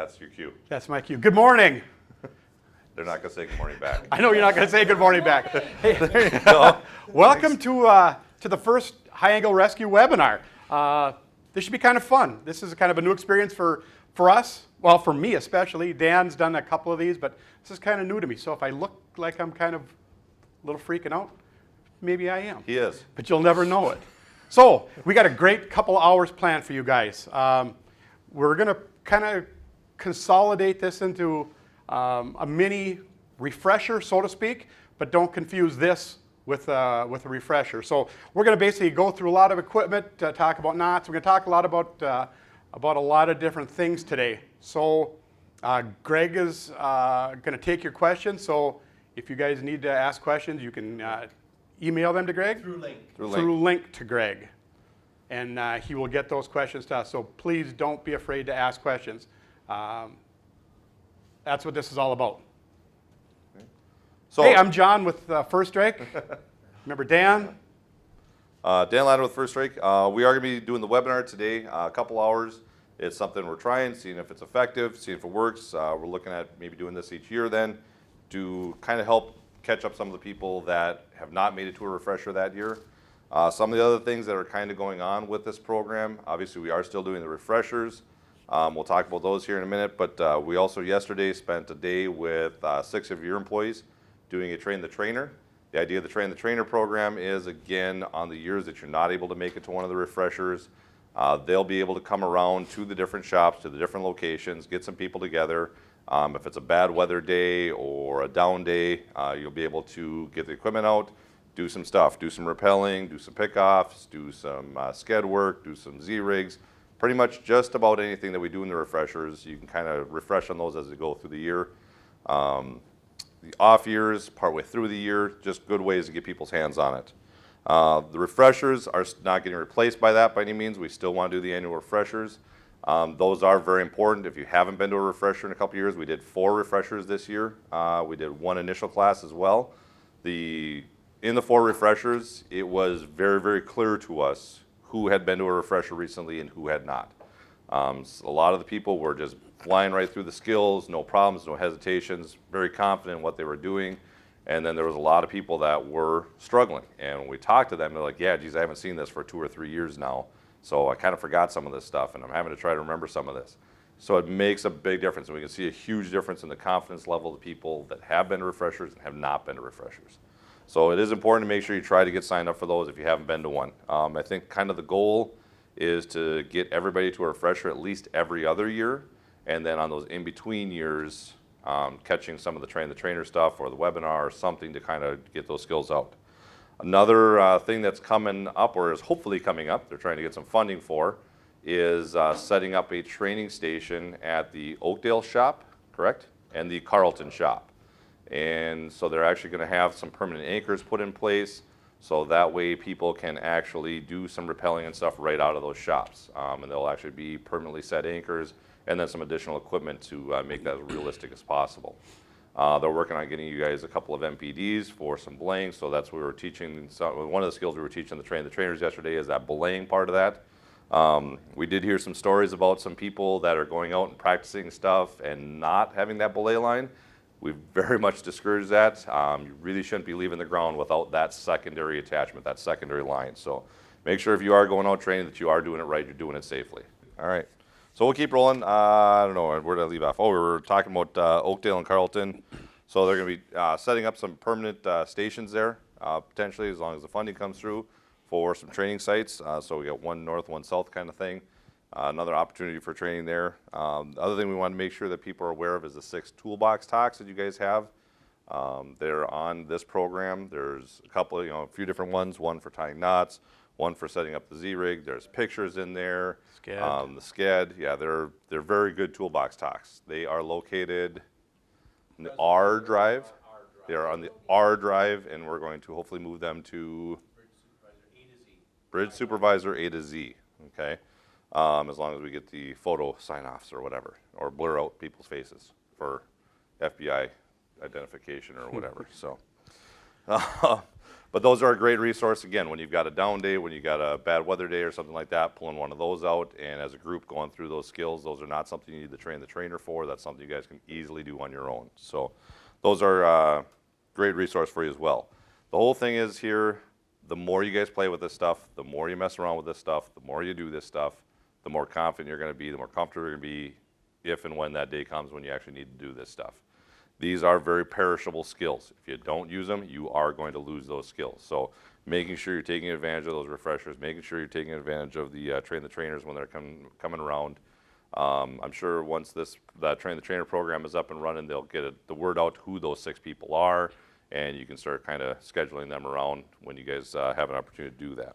That's your cue. That's my cue. Good morning. They're not going to say good morning back. I know you're not going to say good morning back. Hey, There you go. welcome to the first High Angle Rescue webinar. This should be kind of fun. This is kind of a new experience for us. Well, for me especially. Dan's done a couple of these, but this is kind of new to me. So if I look like I'm kind of a little freaking out, maybe I am. He is. But you'll never know it. So we got a great couple hours planned for you guys. We're going to kind of consolidate this into a mini refresher, so to speak, but don't confuse this with a refresher. So we're going to basically go through a lot of equipment, talk about knots. We're going to talk a lot about a lot of different things today. So Greg is going to take your questions. So if you guys need to ask questions, you can email them to Greg? Through link to Greg. And he will get those questions to us. So please don't be afraid to ask questions. That's what this is all about. So, hey, I'm John with First Strike. Remember Dan? Dan Ladder with First Strike. We are going to be doing the webinar today, a couple hours. It's something we're trying, seeing if it's effective, seeing if it works. We're looking at maybe doing this each year then to kind of help catch up some of the people that have not made it to a refresher that year. Some of the other things that are kind of going on with this program, obviously we are still doing the refreshers. We'll talk about those here in a minute, but we also yesterday spent a day with 6 of your employees doing a Train the Trainer. The idea of the Train the Trainer program is, again, on the years that you're not able to make it to one of the refreshers, they'll be able to come around to the different shops, to the different locations, get some people together. If it's a bad weather day or a down day, you'll be able to get the equipment out, do some stuff, do some rappelling, do some pickoffs, do some sked work, do some Z-rigs. Pretty much just about anything that we do in the refreshers, you can kind of refresh on those as they go through the year. The off years, partway through the year, just good ways to get people's hands on it. The refreshers are not getting replaced by that by any means. We still want to do the annual refreshers. Those are very important. If you haven't been to a refresher in a couple years, we did 4 refreshers this year. We did 1 initial class as well. In the 4 refreshers, it was very, very clear to us who had been to a refresher recently and who had not. So a lot of the people were just flying right through the skills, no problems, no hesitations, very confident in what they were doing. And then there was a lot of people that were struggling. And when we talked to them, they're like, yeah, geez, I haven't seen this for 2 or 3 years now. So I kind of forgot some of this stuff, and I'm having to try to remember some of this. So it makes a big difference, and we can see a huge difference in the confidence level of the people that have been to refreshers and have not been to refreshers. So it is important to make sure you try to get signed up for those if you haven't been to one. I think kind of the goal is to get everybody to a refresher at least every other year, and then on those in-between years, catching some of the Train the Trainer stuff or the webinar or something to kind of get those skills out. Another thing that's coming up, or is hopefully coming up, they're trying to get some funding for, is setting up a training station at the Oakdale shop, correct? And the Carlton shop. And so they're actually going to have some permanent anchors put in place, so that way people can actually do some rappelling and stuff right out of those shops. And they'll actually be permanently set anchors and then some additional equipment to make that as realistic as possible. They're working on getting you guys a couple of MPDs for some belaying, so that's what we were teaching. So one of the skills we were teaching the trainers yesterday is that belaying part of that. We did hear some stories about some people that are going out and practicing stuff and not having that belay line. We very much discourage that. You really shouldn't be leaving the ground without that secondary attachment, that secondary line. So make sure if you are going out training that you are doing it right, you're doing it safely. All right. So we'll keep rolling. I don't know, where did I leave off? Oh, we were talking about Oakdale and Carlton. So they're going to be setting up some permanent stations there, potentially, as long as the funding comes through, for some training sites. So we got 1 north, 1 south kind of thing. Another opportunity for training there. The other thing we want to make sure that people are aware of is the 6 toolbox talks that you guys have. They're on this program. There's a couple, a few different ones. One for tying knots, one for setting up the Z-rig. There's pictures in there. Sked. The sked, yeah, they're very good toolbox talks. They are located in the R drive. They are on the R drive, and we're going to hopefully move them to Bridge Supervisor A to Z. Okay. As long as we get the photo sign-offs or whatever, or blur out people's faces for FBI identification or whatever. So, But those are a great resource, again, when you've got a down day, when you've got a bad weather day or something like that, pulling one of those out, and as a group going through those skills, those are not something you need to train the trainer for. That's something you guys can easily do on your own. So those are a great resource for you as well. The whole thing is here, the more you guys play with this stuff, the more you mess around with this stuff, the more you do this stuff, the more confident you're going to be, the more comfortable you're going to be if and when that day comes when you actually need to do this stuff. These are very perishable skills. If you don't use them, you are going to lose those skills. So making sure you're taking advantage of those refreshers, making sure you're taking advantage of the train the trainers when they're coming around. I'm sure once that train the trainer program is up and running, they'll get the word out who those 6 people are, and you can start kind of scheduling them around when you guys have an opportunity to do that.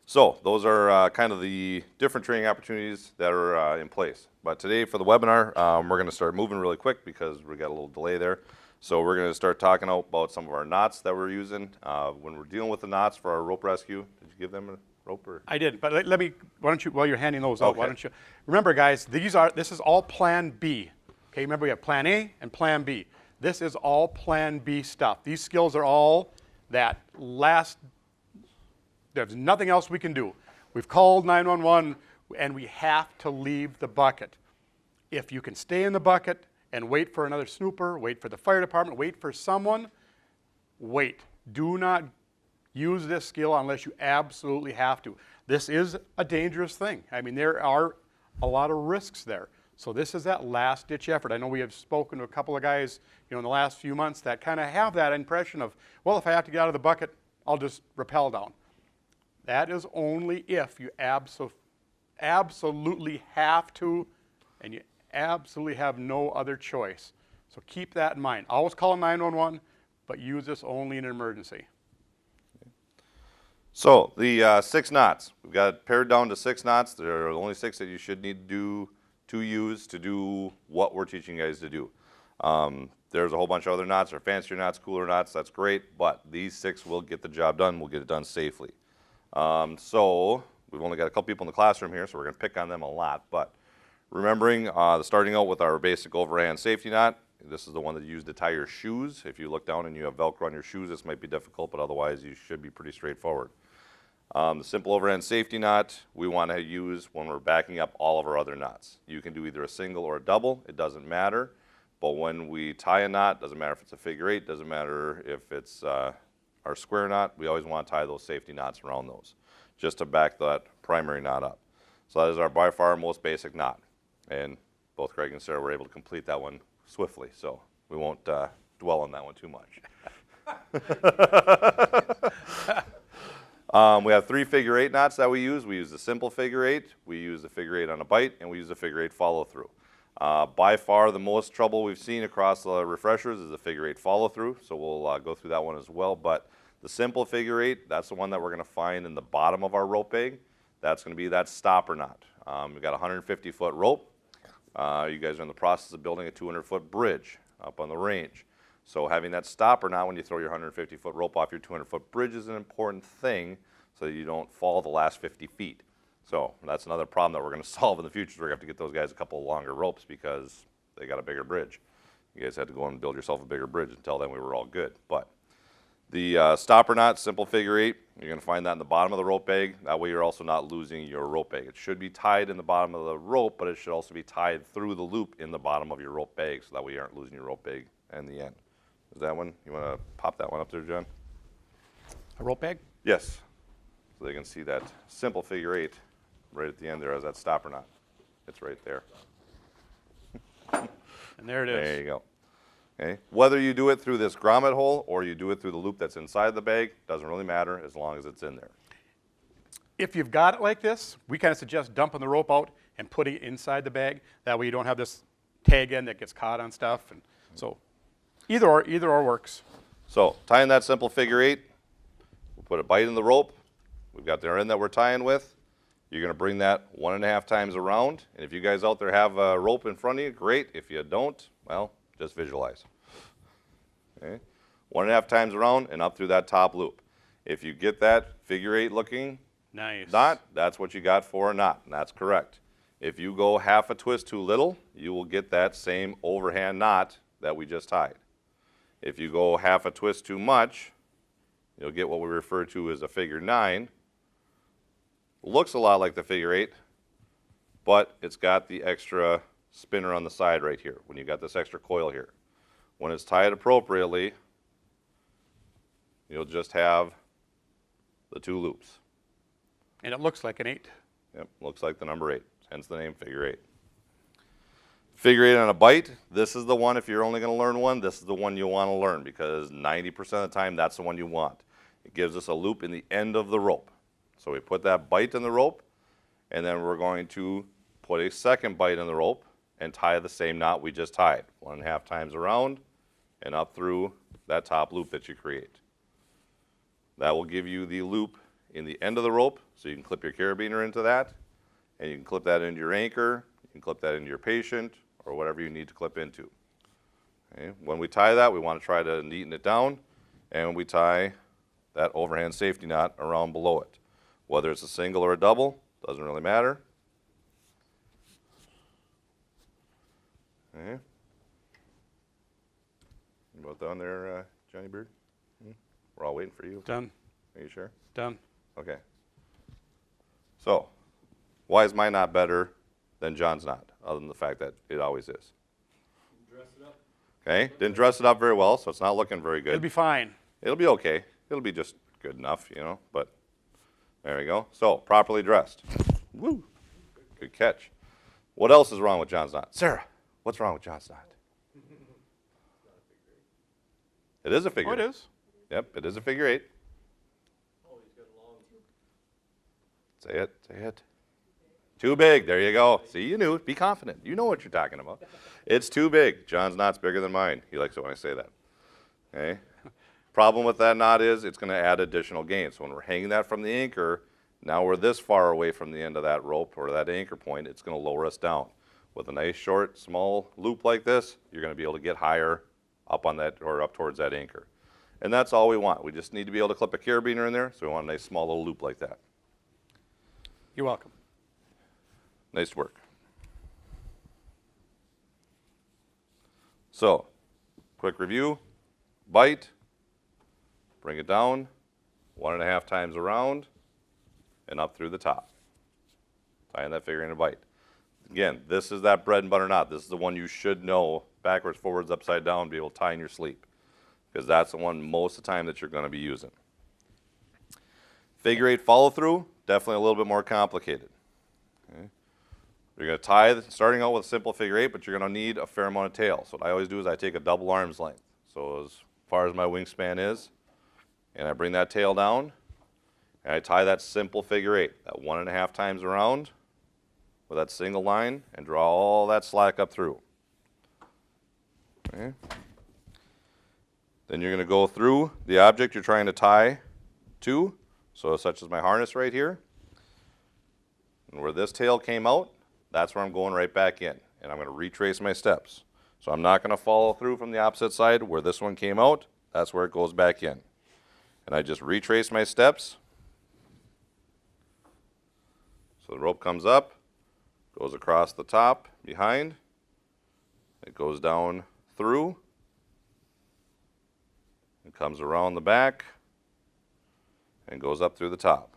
So those are kind of the different training opportunities that are in place. But today for the webinar, we're going to start moving really quick because we got a little delay there. So we're going to start talking about some of our knots that we're using when we're dealing with the knots for our rope rescue. Did you give them a rope? Or? I did, but let me, why don't you, while you're handing those out, Okay. why don't you, remember guys, this is all Plan B. Okay, remember we have Plan A and Plan B. This is all Plan B stuff. These skills are all that last, there's nothing else we can do. We've called 911 and we have to leave the bucket. If you can stay in the bucket and wait for another snooper, wait for the fire department, wait for someone, wait. Do not use this skill unless you absolutely have to. This is a dangerous thing. I mean, there are a lot of risks there. So this is that last ditch effort. I know we have spoken to a couple of guys, in the last few months that kind of have that impression of, well, if I have to get out of the bucket, I'll just rappel down. That is only if you absolutely have to, and you absolutely have no other choice. So keep that in mind. Always call 911, but use this only in an emergency. So the 6 knots, we've got it pared down to 6 knots. There are only 6 that you should need to use to do what we're teaching you guys to do. There's a whole bunch of other knots, or fancier knots, cooler knots. That's great, but these 6 will get the job done. We'll get it done safely. So we've only got a couple people in the classroom here, so we're going to pick on them a lot. But remembering starting out with our basic overhand safety knot, this is the one that you use to tie your shoes. If you look down and you have Velcro on your shoes, this might be difficult, but otherwise you should be pretty straightforward. The simple overhand safety knot we want to use when we're backing up all of our other knots. You can do either a single or a double, it doesn't matter. But when we tie a knot, doesn't matter if it's a figure 8, doesn't matter if it's our square knot, we always want to tie those safety knots around those, just to back that primary knot up. So that is our by far most basic knot. And both Craig and Sarah were able to complete that one swiftly, so we won't dwell on that one too much. We have 3 figure 8 knots that we use. We use the simple figure 8, we use the figure 8 on a bite, and we use the figure 8 follow through. By far the most trouble we've seen across the refreshers is the figure 8 follow through, so we'll go through that one as well. But the simple figure 8, that's the one that we're going to find in the bottom of our rope bag. That's going to be that stopper knot. We've got a 150-foot rope. You guys are in the process of building a 200-foot bridge up on the range. So having that stopper knot when you throw your 150-foot rope off your 200-foot bridge is an important thing so that you don't fall the last 50 feet. So that's another problem that we're going to solve in the future. We're going to have to get those guys a couple of longer ropes because they got a bigger bridge. You guys had to go and build yourself a bigger bridge. Until then, we were all good. But the stopper knot, simple figure 8, you're going to find that in the bottom of the rope bag. That way you're also not losing your rope bag. It should be tied in the bottom of the rope, but it should also be tied through the loop in the bottom of your rope bag, so that way you aren't losing your rope bag in the end. Is that one? You want to pop that one up there, John? A rope bag? Yes. So they can see that simple figure 8 right at the end there as that stopper knot. It's right there. And there it is. There you go. Okay. Whether you do it through this grommet hole or you do it through the loop that's inside the bag, doesn't really matter as long as it's in there. If you've got it like this, we kind of suggest dumping the rope out and putting it inside the bag. That way you don't have this tag end that gets caught on stuff. And so either or works. So tying that simple figure 8, we'll put a bite in the rope. We've got the end that we're tying with. You're going to bring that 1.5 times around. And if you guys out there have a rope in front of you, great. If you don't, well, just visualize. Okay. 1.5 times around and up through that top loop. If you get that figure 8 looking Nice. knot, that's what you got for a knot, and that's correct. If you go half a twist too little, you will get that same overhand knot that we just tied. If you go half a twist too much, you'll get what we refer to as a figure 9. Looks a lot like the figure 8, but it's got the extra spinner on the side right here when you got this extra coil here. When it's tied appropriately, you'll just have the 2 loops. And it looks like an 8. Yep, looks like the number 8, hence the name figure 8. Figure 8 on a bite, this is the one, if you're only going to learn one, this is the one you want to learn because 90% of the time that's the one you want. It gives us a loop in the end of the rope. So we put that bite in the rope, and then we're going to put a second bite in the rope and tie the same knot we just tied. 1.5 times around and up through that top loop that you create. That will give you the loop in the end of the rope, so you can clip your carabiner into that, and you can clip that into your anchor, you can clip that into your patient, or whatever you need to clip into. Okay. When we tie that, we want to try to neaten it down, and we tie that overhand safety knot around below it. Whether it's a single or a double, doesn't really matter. Okay. You about done there, Johnny Beard? We're all waiting for you. Done. Are you sure? Done. Okay. So, why is my knot better than John's knot, other than the fact that it always is? Dress it up. Okay, didn't dress it up very well, so it's not looking very good. It'll be fine. It'll be okay. It'll be just good enough, you know, but there we go. So, properly dressed. Woo! Good catch. What else is wrong with John's knot? Sarah, what's wrong with John's knot? It is a figure. Oh, it is. Yep, it is a figure 8. Oh, he's got a long. Say it, say it. Too big, there you go. See, you knew, be confident. You know what you're talking about. It's too big. John's knot's bigger than mine. He likes it when I say that. Okay. Problem with that knot is it's going to add additional gain. So when we're hanging that from the anchor, now we're this far away from the end of that rope or that anchor point, it's going to lower us down. With a nice short, small loop like this, you're going to be able to get higher up on that or up towards that anchor. And that's all we want. We just need to be able to clip a carabiner in there, so we want a nice small little loop like that. You're welcome. Nice work. So, quick review. Bite, bring it down, 1.5 times around, and up through the top. Tying that figure in a bite. Again, this is that bread and butter knot. This is the one you should know backwards, forwards, upside down, be able to tie in your sleep. Because that's the one most of the time that you're going to be using. Figure 8 follow through, definitely a little bit more complicated. Okay. You're going to tie, starting out with a simple figure 8, but you're going to need a fair amount of tail. So what I always do is I take a double arm's length. So as far as my wingspan is, and I bring that tail down, and I tie that simple figure 8, that 1.5 times around with that single line, and draw all that slack up through. Okay. Then you're going to go through the object you're trying to tie to, so such as my harness right here. And where this tail came out, that's where I'm going right back in. And I'm going to retrace my steps. So I'm not going to follow through from the opposite side. Where this one came out, that's where it goes back in. And I just retrace my steps. So the rope comes up, goes across the top, behind. It goes down through. It comes around the back and goes up through the top.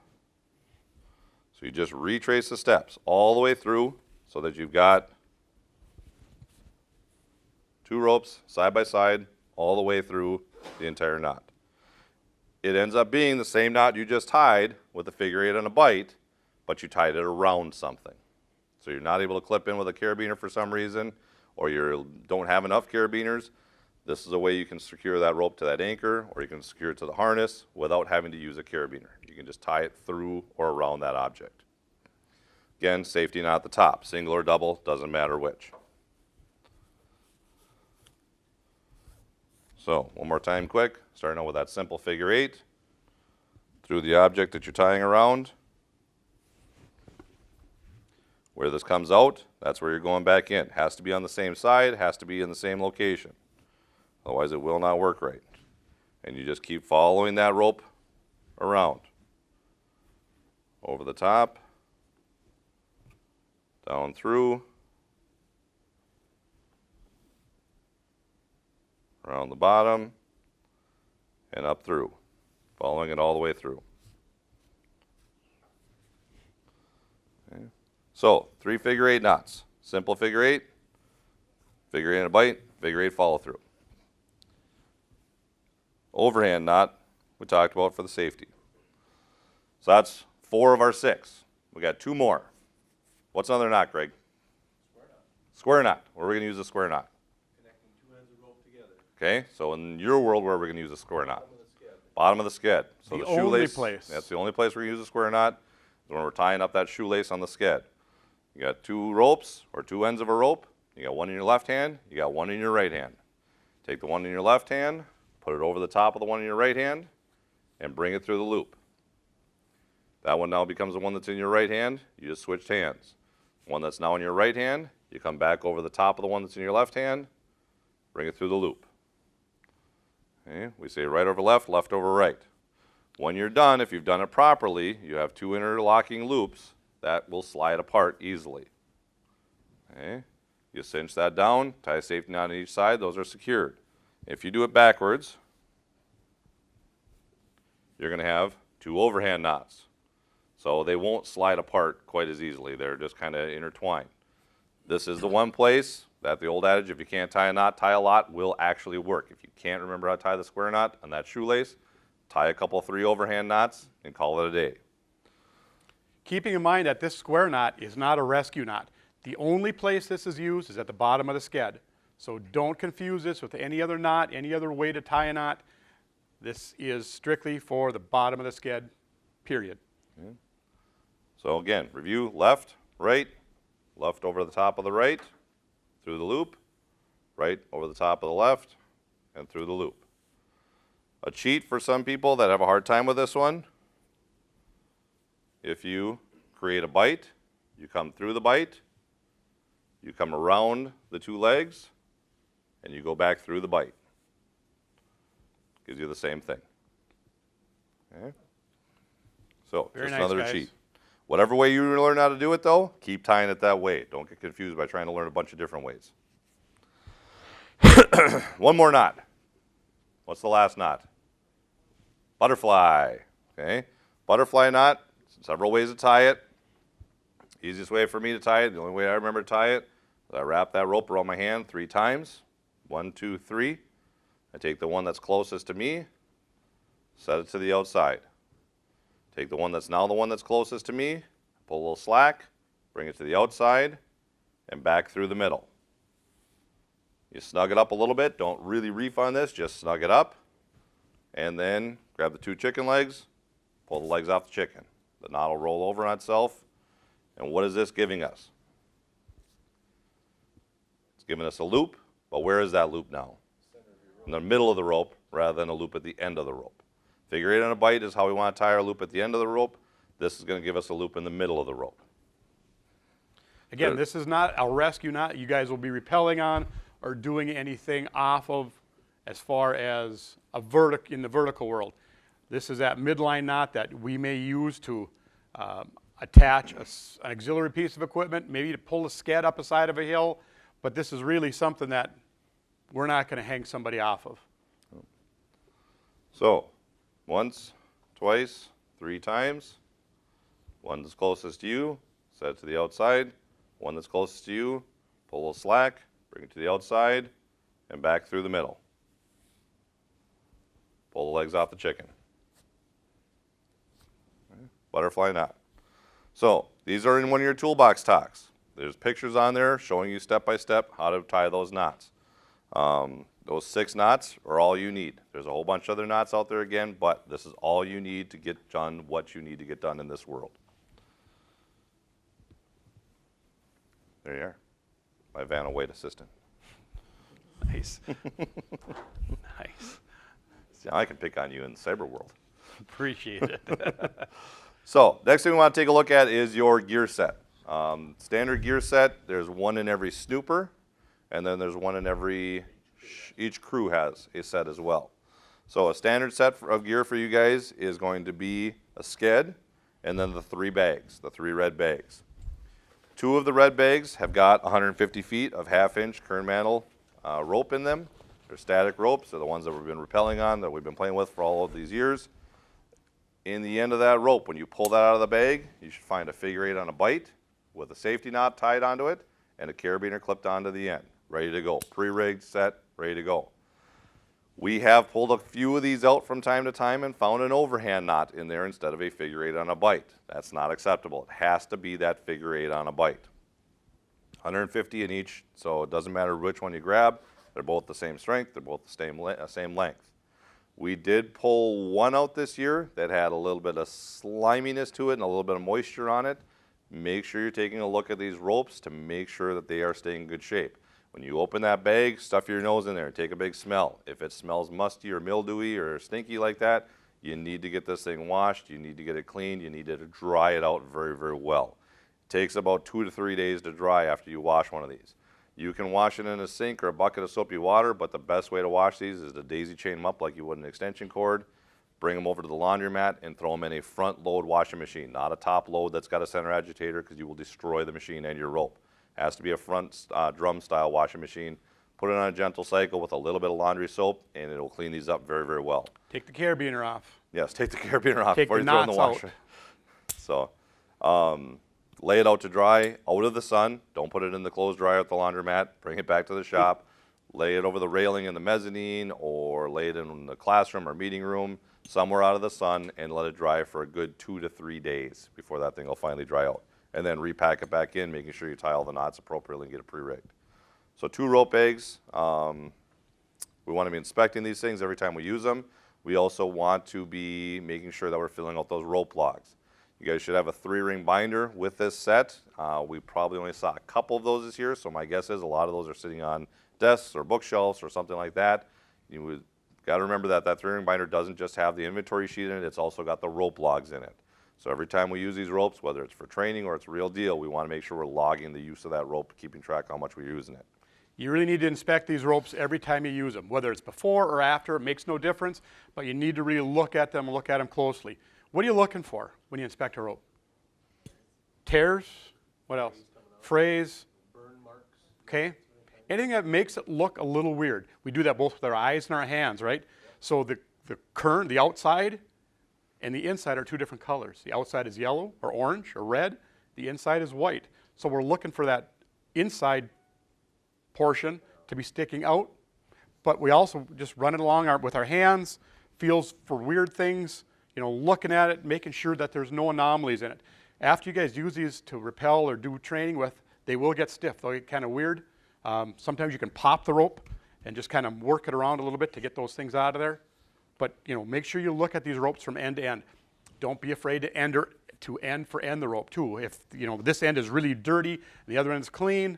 So you just retrace the steps all the way through so that you've got 2 ropes side by side all the way through the entire knot. It ends up being the same knot you just tied with a figure 8 and a bite, but you tied it around something. So you're not able to clip in with a carabiner for some reason, or you don't have enough carabiners. This is a way you can secure that rope to that anchor, or you can secure it to the harness without having to use a carabiner. You can just tie it through or around that object. Again, safety knot at the top, single or double, doesn't matter which. So, one more time quick, starting out with that simple figure 8, through the object that you're tying around. Where this comes out, that's where you're going back in. Has to be on the same side, has to be in the same location. Otherwise it will not work right. And you just keep following that rope around. Over the top, down through, around the bottom, and up through. Following it all the way through. Okay. So 3 figure-8 knots. Simple figure-8 and a bite, figure-8 follow through. Overhand knot we talked about for the safety. So that's 4 of our 6. We got 2 more. What's another knot, Greg? Square knot. Where are we going to use a square knot? Connecting 2 ends of rope together. Okay, so in your world, where are we going to use a square knot? Bottom of the sked. Bottom of the sked. So The the only shoelace. place. That's the only place we're going to use a square knot, is when we're tying up that shoelace on the sked. You got 2 ropes or 2 ends of a rope. You got one in your left hand. You got one in your right hand. Take the one in your left hand, put it over the top of the one in your right hand, and bring it through the loop. That one now becomes the one that's in your right hand. You just switched hands. One that's now in your right hand, you come back over the top of the one that's in your left hand, bring it through the loop. Okay, we say right over left, left over right. When you're done, if you've done it properly, you have 2 interlocking loops that will slide apart easily. Okay, you cinch that down, tie a safety knot on each side, those are secured. If you do it backwards, you're going to have 2 overhand knots. So they won't slide apart quite as easily. They're just kind of intertwined. This is the one place that the old adage, if you can't tie a knot, tie a lot, will actually work. If you can't remember how to tie the square knot on that shoelace, tie a couple 3 overhand knots and call it a day. Keeping in mind that this square knot is not a rescue knot. The only place this is used is at the bottom of the sked. So don't confuse this with any other knot, any other way to tie a knot. This is strictly for the bottom of the sked, period. Okay. So again, review left, right, left over the top of the right, through the loop, right over the top of the left, and through the loop. A cheat for some people that have a hard time with this one, if you create a bite, you come through the bite, you come around the 2 legs, and you go back through the bite. Gives you the same thing. Okay? So, Very just nice, another guys. cheat. Whatever way you learn how to do it, though, keep tying it that way. Don't get confused by trying to learn a bunch of different ways. One more knot. What's the last knot? Butterfly. Okay? Butterfly knot, several ways to tie it. Easiest way for me to tie it, the only way I remember to tie it, is I wrap that rope around my hand 3 times. 1, 2, 3. I take the one that's closest to me, set it to the outside. Take the one that's now the one that's closest to me, pull a little slack, bring it to the outside, and back through the middle. You snug it up a little bit. Don't really reef on this, just snug it up. And then grab the 2 chicken legs, pull the legs off the chicken. The knot will roll over on itself. And what is this giving us? It's giving us a loop, but where is that loop now? In the middle of the rope rather than a loop at the end of the rope. Figure 8 on a bite is how we want to tie our loop at the end of the rope. This is going to give us a loop in the middle of the rope. Again, this is not a rescue knot you guys will be rappelling on or doing anything off of as far as in the vertical world. This is that midline knot that we may use to attach an auxiliary piece of equipment, maybe to pull a sked up a side of a hill, but this is really something that we're not going to hang somebody off of. So, once, twice, 3 times. One that's closest to you, set it to the outside. One that's closest to you, pull a little slack, bring it to the outside, and back through the middle. Pull the legs off the chicken. Okay. Butterfly knot. So, these are in one of your toolbox talks. There's pictures on there showing you step by step how to tie those knots. Those 6 knots are all you need. There's a whole bunch of other knots out there again, but this is all you need to get done what you need to get done in this world. There you are, my Vanna White assistant. Nice. Nice. See, I can pick on you in the cyber world. Appreciate it. So, next thing we want to take a look at is your gear set. Standard gear set, there's one in every snooper, and then there's one in every, each crew has a set as well. So a standard set of gear for you guys is going to be a sked, and then the 3 bags, the 3 red bags. 2 of the red bags have got 150 feet of 1/2-inch kern mantle rope in them. They're static ropes. They're the ones that we've been rappelling on, that we've been playing with for all of these years. In the end of that rope, when you pull that out of the bag, you should find a figure 8 on a bite with a safety knot tied onto it and a carabiner clipped onto the end. Ready to go. Pre-rigged, set, ready to go. We have pulled a few of these out from time to time and found an overhand knot in there instead of a figure 8 on a bite. That's not acceptable. It has to be that figure 8 on a bite. 150 in each, so it doesn't matter which one you grab. They're both the same strength. They're both the same length. We did pull one out this year that had a little bit of sliminess to it and a little bit of moisture on it. Make sure you're taking a look at these ropes to make sure that they are staying in good shape. When you open that bag, stuff your nose in there and take a big smell. If it smells musty or mildewy or stinky like that, you need to get this thing washed. You need to get it cleaned. You need to dry it out very, very well. It takes about 2 to 3 days to dry after you wash one of these. You can wash it in a sink or a bucket of soapy water, but the best way to wash these is to daisy chain them up like you would an extension cord, bring them over to the laundromat, and throw them in a front load washing machine, not a top load that's got a center agitator because you will destroy the machine and your rope. It has to be a front drum style washing machine. Put it on a gentle cycle with a little bit of laundry soap, and it'll clean these up very, very well. Take the carabiner off. Yes, take the carabiner off Take before the you throw it in the knots washer. So, lay it out to dry, out of the sun. Don't put it in the clothes dryer at the laundromat. Bring it back to the shop. Lay it over the railing in the mezzanine or lay it in the classroom or meeting room, somewhere out of the sun, and let it dry for a good 2 to 3 days before that thing will finally dry out. And then repack it back in, making sure you tie all the knots appropriately and get it pre-rigged. So 2 rope bags. We want to be inspecting these things every time we use them. We also want to be making sure that we're filling out those rope logs. You guys should have a 3-ring binder with this set. We probably only saw a couple of those this year, so my guess is a lot of those are sitting on desks or bookshelves or something like that. You got to remember that that 3-ring binder doesn't just have the inventory sheet in it, it's also got the rope logs in it. So every time we use these ropes, whether it's for training or it's a real deal, we want to make sure we're logging the use of that rope, keeping track of how much we're using it. You really need to inspect these ropes every time you use them, whether it's before or after, it makes no difference, but you need to really look at them closely. What are you looking for when you inspect a rope? Tears? What else? Frays? Burn marks. Okay. Anything that makes it look a little weird. We do that both with our eyes and our hands, right? So the current, the outside and the inside are 2 different colors. The outside is yellow or orange or red. The inside is white. So we're looking for that inside portion to be sticking out, but we also just run it along with our hands, feels for weird things, you know, looking at it, making sure that there's no anomalies in it. After you guys use these to rappel or do training with, they will get stiff. They'll get kind of weird. Sometimes you can pop the rope and just kind of work it around a little bit to get those things out of there. But, you know, make sure you look at these ropes from end to end. Don't be afraid to end the rope too. If, you know, this end is really dirty and the other end is clean,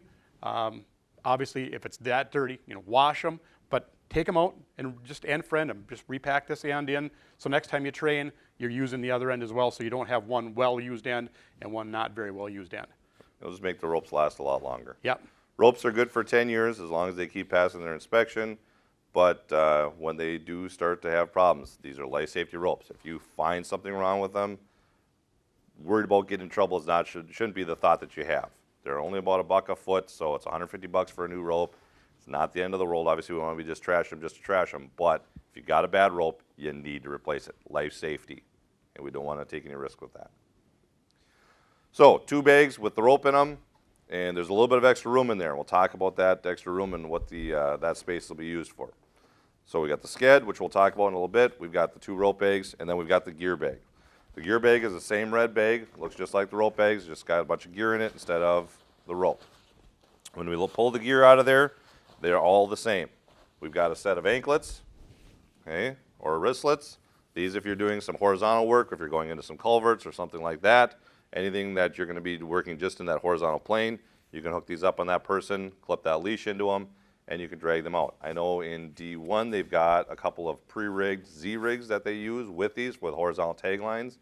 obviously if it's that dirty, you know, wash them, but take them out and just end for end them. Just repack this end in, so next time you train, you're using the other end as well, so you don't have one well-used end and one not very well-used end. It'll just make the ropes last a lot longer. Yep. Ropes are good for 10 years as long as they keep passing their inspection, but when they do start to have problems, these are life safety ropes. If you find something wrong with them, worried about getting in trouble shouldn't be the thought that you have. They're only about $1 a foot, so it's $150 for a new rope. It's not the end of the world. Obviously, we want to be just trash them just to trash them, but if you got a bad rope, you need to replace it. Life safety, and we don't want to take any risk with that. So 2 bags with the rope in them, and there's a little bit of extra room in there. We'll talk about that extra room and what that space will be used for. So we got the sked, which we'll talk about in a little bit. We've got the 2 rope bags, and then we've got the gear bag. The gear bag is the same red bag, looks just like the rope bags, just got a bunch of gear in it instead of the rope. When we pull the gear out of there, they're all the same. We've got a set of anklets, okay, or wristlets. These if you're doing some horizontal work, if you're going into some culverts or something like that, anything that you're going to be working just in that horizontal plane, you can hook these up on that person, clip that leash into them, and you can drag them out. I know in D1 they've got a couple of pre-rigged Z-rigs that they use with these with horizontal tag lines.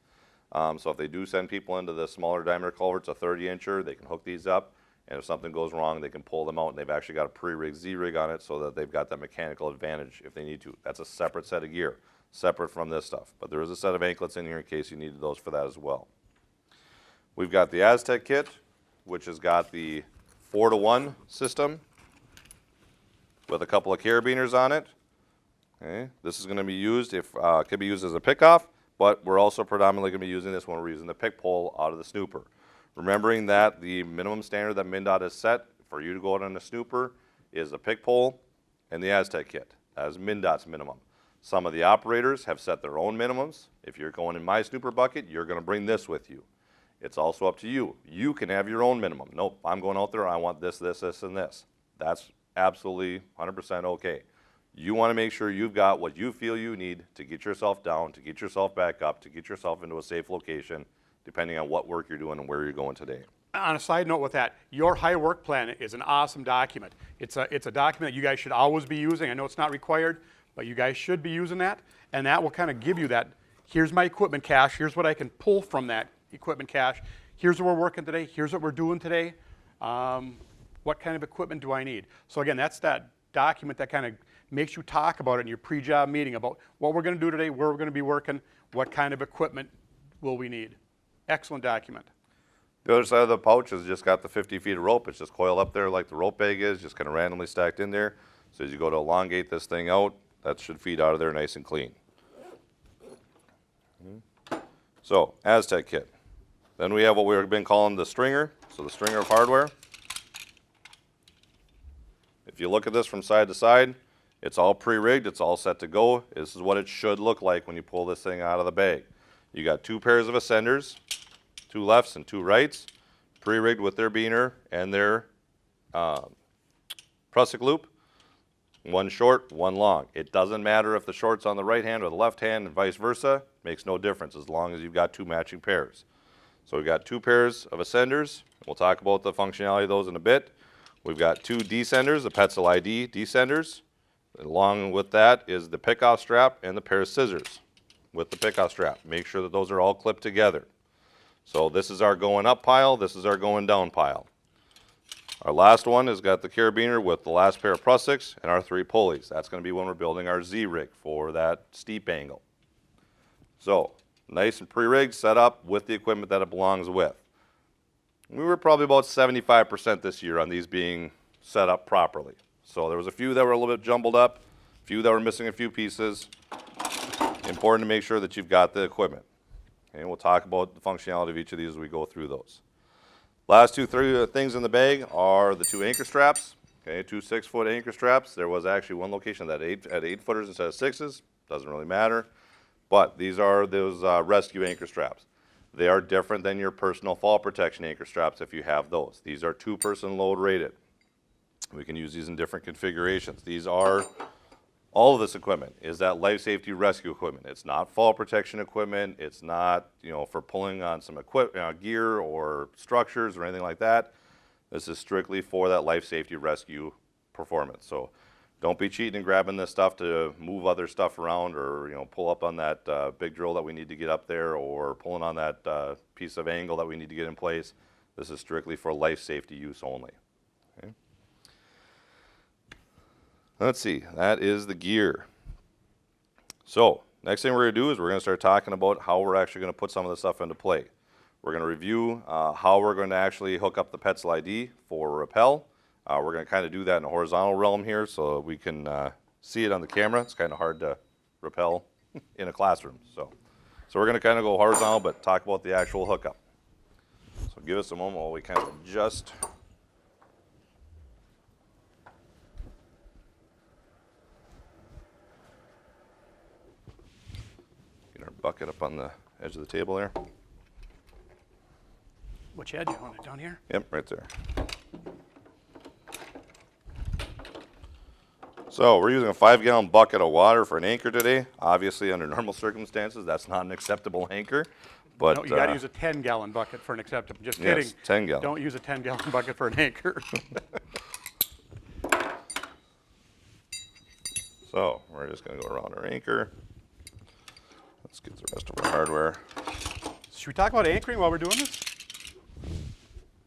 So if they do send people into the smaller diameter culverts, a 30-incher, they can hook these up, and if something goes wrong, they can pull them out, and they've actually got a pre-rigged Z-rig on it so that they've got that mechanical advantage if they need to. That's a separate set of gear, separate from this stuff. But there is a set of anklets in here in case you needed those for that as well. We've got the Aztec kit, which has got the 4-to-1 system with a couple of carabiners on it. Okay. This is going to be used could be used as a pickoff, but we're also predominantly going to be using this when we're using the pick pole out of the snooper. Remembering that the minimum standard that MnDOT has set for you to go out on a snooper is the pick pole and the Aztec kit. That is MnDOT's minimum. Some of the operators have set their own minimums. If you're going in my snooper bucket, you're going to bring this with you. It's also up to you. You can have your own minimum. Nope, I'm going out there, I want this, this, this, and this. That's absolutely 100% okay. You want to make sure you've got what you feel you need to get yourself down, to get yourself back up, to get yourself into a safe location, depending on what work you're doing and where you're going today. On a side note with that, your high work plan is an awesome document. It's a document that you guys should always be using. I know it's not required, but you guys should be using that, and that will kind of give you that, here's my equipment cache, here's what I can pull from that equipment cache, here's what we're working today, here's what we're doing today, what kind of equipment do I need? So again, that's that document that kind of makes you talk about it in your pre-job meeting about what we're going to do today, where we're going to be working, what kind of equipment will we need. Excellent document. The other side of the pouch has just got the 50 feet of rope. It's just coiled up there like the rope bag is, just kind of randomly stacked in there. So as you go to elongate this thing out, that should feed out of there nice and clean. So, Aztec kit. Then we have what we've been calling the stringer, so the stringer of hardware. If you look at this from side to side, it's all pre-rigged, it's all set to go. This is what it should look like when you pull this thing out of the bag. You got 2 pairs of ascenders, 2 lefts and 2 rights, pre-rigged with their beaner and their prusik loop. 1 short, 1 long. It doesn't matter if the short's on the right hand or the left hand and vice versa. Makes no difference as long as you've got 2 matching pairs. So we've got 2 pairs of ascenders. We'll talk about the functionality of those in a bit. We've got 2 descenders, the Petzl ID descenders. Along with that is the pickoff strap and the pair of scissors with the pickoff strap. Make sure that those are all clipped together. So this is our going up pile, this is our going down pile. Our last one has got the carabiner with the last pair of prusiks and our 3 pulleys. That's going to be when we're building our Z-rig for that steep angle. So, nice and pre-rigged, set up with the equipment that it belongs with. We were probably about 75% this year on these being set up properly. So there was a few that were a little bit jumbled up, a few that were missing a few pieces. Important to make sure that you've got the equipment. And we'll talk about the functionality of each of these as we go through those. Last 2 things in the bag are the 2 anchor straps. Okay, 2 6-foot anchor straps. There was actually one location that had 8-footers instead of 6s. Doesn't really matter. But these are those rescue anchor straps. They are different than your personal fall protection anchor straps if you have those. These are 2-person load rated. We can use these in different configurations. These are, all of this equipment is that life safety rescue equipment. It's not fall protection equipment. It's not, for pulling on some gear or structures or anything like that. This is strictly for that life safety rescue performance. So don't be cheating and grabbing this stuff to move other stuff around or, pull up on that big drill that we need to get up there or pulling on that piece of angle that we need to get in place. This is strictly for life safety use only. Okay. Let's see, that is the gear. So, next thing we're going to do is we're going to start talking about how we're actually going to put some of this stuff into play. We're going to review how we're going to actually hook up the Petzl ID for rappel. We're going to kind of do that in a horizontal realm here so we can see it on the camera. It's kind of hard to rappel in a classroom. So we're going to kind of go horizontal but talk about the actual hookup. So give us a moment while we kind of adjust. Our bucket up on the edge of the table there. Which edge? You want it down here? Yep, right there. So we're using a 5-gallon bucket of water for an anchor today. Obviously, under normal circumstances, that's not an acceptable anchor. But No, you got to use a 10-gallon bucket for an acceptable. Just kidding. Yes, 10 gallon. Don't use a 10-gallon bucket for an anchor. So we're just going to go around our anchor. Let's get the rest of our hardware. Should we talk about anchoring while we're doing this?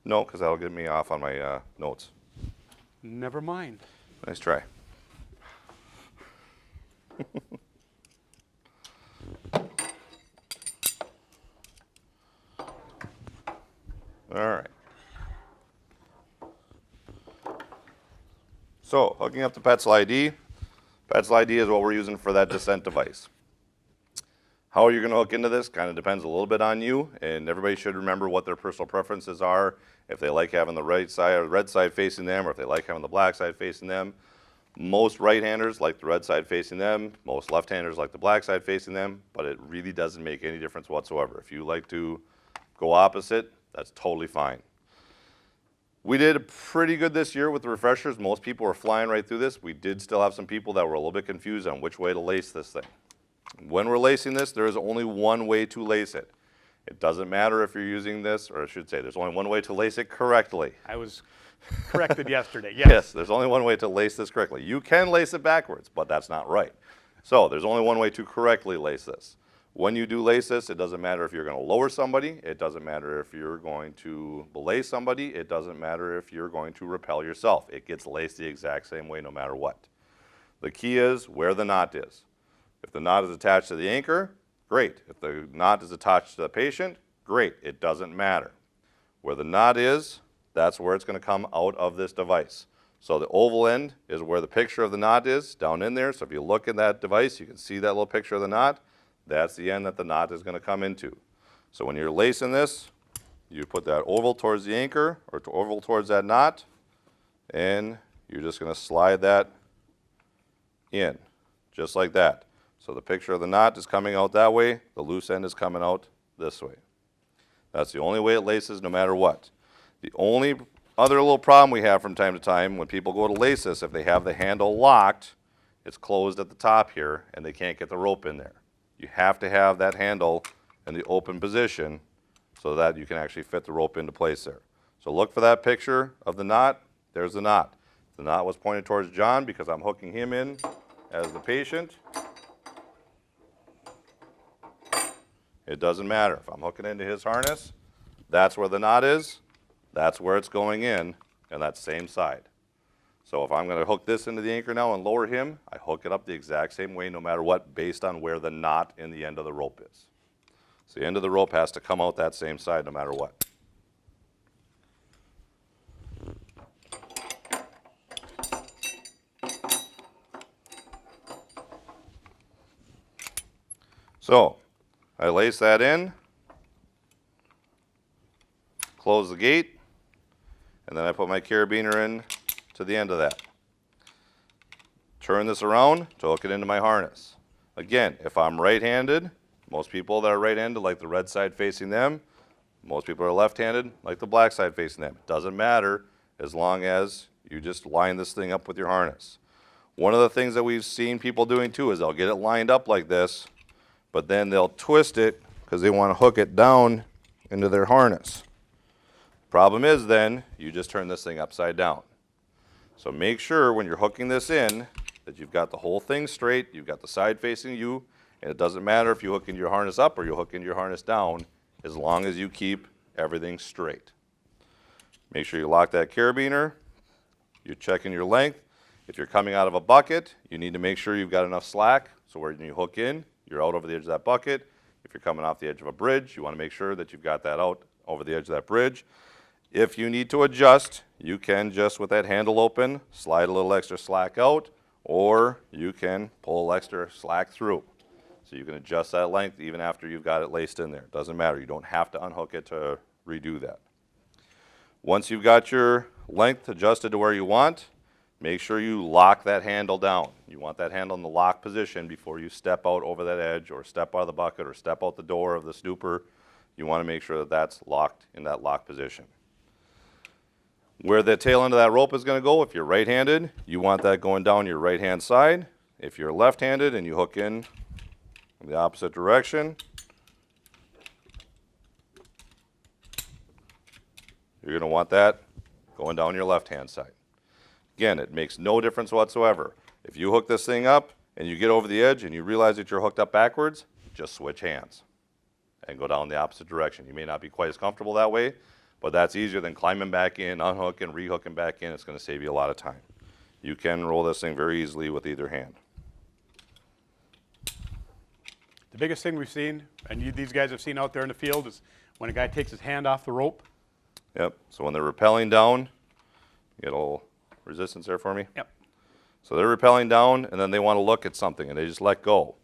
No, because that'll get me off on my notes. Never mind. Nice try. All right. So, hooking up the Petzl ID. Petzl ID is what we're using for that descent device. How you're going to hook into this kind of depends a little bit on you, and everybody should remember what their personal preferences are. If they like having the right side or red side facing them, or if they like having the black side facing them. Most right-handers like the red side facing them. Most left-handers like the black side facing them, but it really doesn't make any difference whatsoever. If you like to go opposite, that's totally fine. We did pretty good this year with the refreshers. Most people were flying right through this. We did still have some people that were a little bit confused on which way to lace this thing. When we're lacing this, there is only one way to lace it. It doesn't matter if you're using this, or I should say, there's only one way to lace it correctly. I was corrected yesterday, yes. Yes, there's only one way to lace this correctly. You can lace it backwards, but that's not right. So there's only one way to correctly lace this. When you do lace this, it doesn't matter if you're going to lower somebody. It doesn't matter if you're going to belay somebody. It doesn't matter if you're going to repel yourself. It gets laced the exact same way no matter what. The key is where the knot is. If the knot is attached to the anchor, great. If the knot is attached to the patient, great. It doesn't matter. Where the knot is, that's where it's going to come out of this device. So the oval end is where the picture of the knot is, down in there. So if you look at that device, you can see that little picture of the knot. That's the end that the knot is going to come into. So when you're lacing this, you put that oval towards the anchor, or oval towards that knot, and you're just going to slide that in, just like that. So the picture of the knot is coming out that way, the loose end is coming out this way. That's the only way it laces no matter what. The only other little problem we have from time to time when people go to lace this, if they have the handle locked, it's closed at the top here and they can't get the rope in there. You have to have that handle in the open position so that you can actually fit the rope into place there. So look for that picture of the knot. There's the knot. The knot was pointed towards John because I'm hooking him in as the patient. It doesn't matter. If I'm hooking into his harness, that's where the knot is. That's where it's going in, and that same side. So if I'm going to hook this into the anchor now and lower him, I hook it up the exact same way no matter what, based on where the knot in the end of the rope is. So the end of the rope has to come out that same side no matter what. So I lace that in, close the gate, and then I put my carabiner in to the end of that. Turn this around to hook it into my harness. Again, if I'm right-handed, most people that are right-handed like the red side facing them. Most people are left-handed like the black side facing them. It doesn't matter as long as you just line this thing up with your harness. One of the things that we've seen people doing too is they'll get it lined up like this, but then they'll twist it because they want to hook it down into their harness. Problem is then, you just turn this thing upside down. So make sure when you're hooking this in that you've got the whole thing straight, you've got the side facing you, and it doesn't matter if you hook into your harness up or you hook into your harness down, as long as you keep everything straight. Make sure you lock that carabiner. You're checking your length. If you're coming out of a bucket, you need to make sure you've got enough slack, so when you hook in, you're out over the edge of that bucket. If you're coming off the edge of a bridge, you want to make sure that you've got that out over the edge of that bridge. If you need to adjust, you can just with that handle open, slide a little extra slack out, or you can pull extra slack through. So you can adjust that length even after you've got it laced in there. It doesn't matter. You don't have to unhook it to redo that. Once you've got your length adjusted to where you want, make sure you lock that handle down. You want that handle in the lock position before you step out over that edge or step out of the bucket or step out the door of the snooper. You want to make sure that that's locked in that lock position. Where the tail end of that rope is going to go, if you're right-handed, you want that going down your right-hand side. If you're left-handed and you hook in the opposite direction, you're going to want that going down your left-hand side. Again, it makes no difference whatsoever. If you hook this thing up and you get over the edge and you realize that you're hooked up backwards, just switch hands and go down the opposite direction. You may not be quite as comfortable that way, but that's easier than climbing back in, unhooking, rehooking back in. It's going to save you a lot of time. You can roll this thing very easily with either hand. The biggest thing we've seen, and these guys have seen out there in the field, is when a guy takes his hand off the rope. Yep, so when they're rappelling down, get a little resistance there for me. Yep. So they're rappelling down, and then they want to look at something, and they just let go.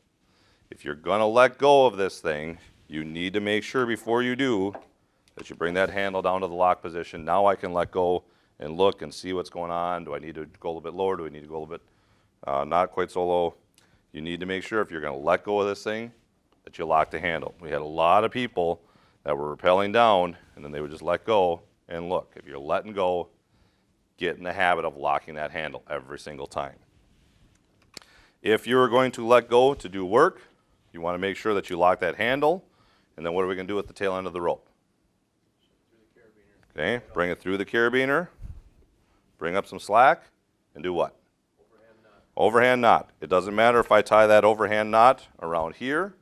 If you're gonna let go of this thing, you need to make sure before you do that you bring that handle down to the lock position. Now I can let go and look and see what's going on. Do I need to go a little bit lower? Do I need to go a little bit not quite so low? You need to make sure if you're gonna let go of this thing that you lock the handle. We had a lot of people that were rappelling down and then they would just let go and look. If you're letting go, get in the habit of locking that handle every single time. If you're going to let go to do work, you want to make sure that you lock that handle, and then what are we going to do with the tail end of the rope? Okay, bring it through the carabiner, bring up some slack, and do what? Overhand knot. Overhand knot. It doesn't matter if I tie that overhand knot around here,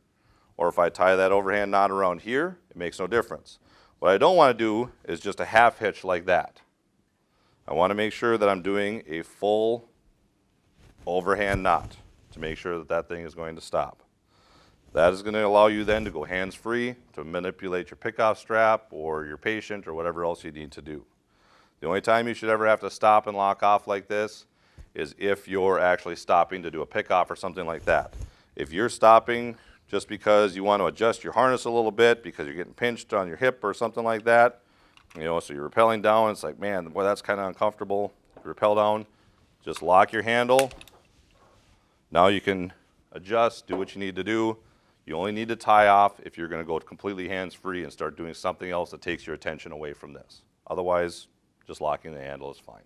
or if I tie that overhand knot around here, it makes no difference. What I don't want to do is just a half hitch like that. I want to make sure that I'm doing a full overhand knot to make sure that that thing is going to stop. That is going to allow you then to go hands-free to manipulate your pickoff strap or your patient or whatever else you need to do. The only time you should ever have to stop and lock off like this is if you're actually stopping to do a pickoff or something like that. If you're stopping just because you want to adjust your harness a little bit because you're getting pinched on your hip or something like that, you know, so you're rappelling down, it's like, man, boy, that's kind of uncomfortable. You rappel down, just lock your handle. Now you can adjust, do what you need to do. You only need to tie off if you're going to go completely hands-free and start doing something else that takes your attention away from this. Otherwise, just locking the handle is fine.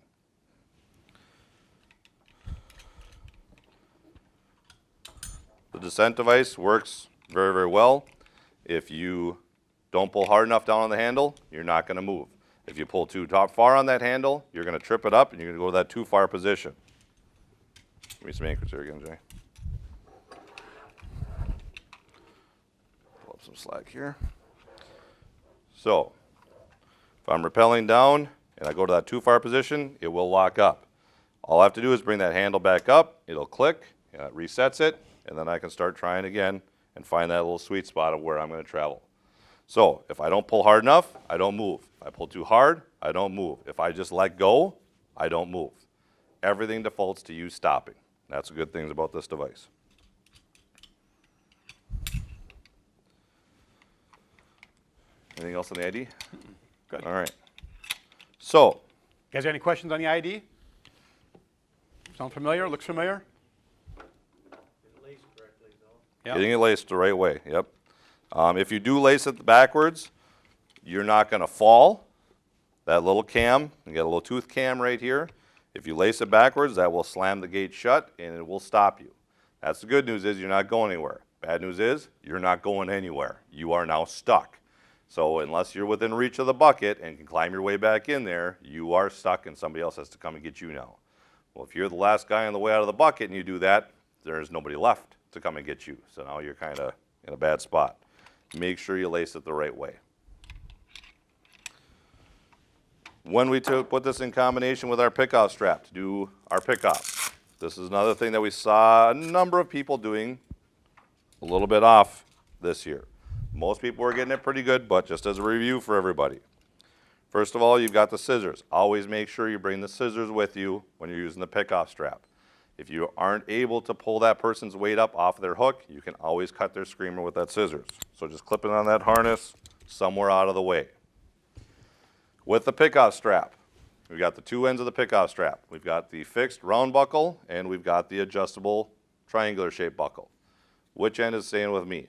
The descent device works very, very well. If you don't pull hard enough down on the handle, you're not going to move. If you pull too far on that handle, you're going to trip it up and you're going to go to that too far position. Give me some anchors here again, Jay. Pull up some slack here. So, if I'm rappelling down and I go to that too far position, it will lock up. All I have to do is bring that handle back up, it'll click, and it resets it, and then I can start trying again and find that little sweet spot of where I'm going to travel. So, if I don't pull hard enough, I don't move. If I pull too hard, I don't move. If I just let go, I don't move. Everything defaults to you stopping. That's the good things about this device. Anything else on the ID? Good. All right. So, You guys have any questions on the ID? Sound familiar? Looks familiar? It's laced correctly, though. Yeah. getting it laced the right way, yep. If you do lace it backwards, you're not going to fall. That little cam, you got a little tooth cam right here. If you lace it backwards, that will slam the gate shut and it will stop you. That's the good news is you're not going anywhere. Bad news is you're not going anywhere. You are now stuck. So unless you're within reach of the bucket and can climb your way back in there, you are stuck and somebody else has to come and get you now. Well, if you're the last guy on the way out of the bucket and you do that, there's nobody left to come and get you. So now you're kind of in a bad spot. Make sure you lace it the right way. When we put this in combination with our pickoff strap to do our pickoff, this is another thing that we saw a number of people doing a little bit off this year. Most people were getting it pretty good, but just as a review for everybody. First of all, you've got the scissors. Always make sure you bring the scissors with you when you're using the pickoff strap. If you aren't able to pull that person's weight up off their hook, you can always cut their screamer with that scissors. So just clip it on that harness somewhere out of the way. With the pickoff strap, we've got the two ends of the pickoff strap. We've got the fixed round buckle and we've got the adjustable triangular shaped buckle. Which end is staying with me?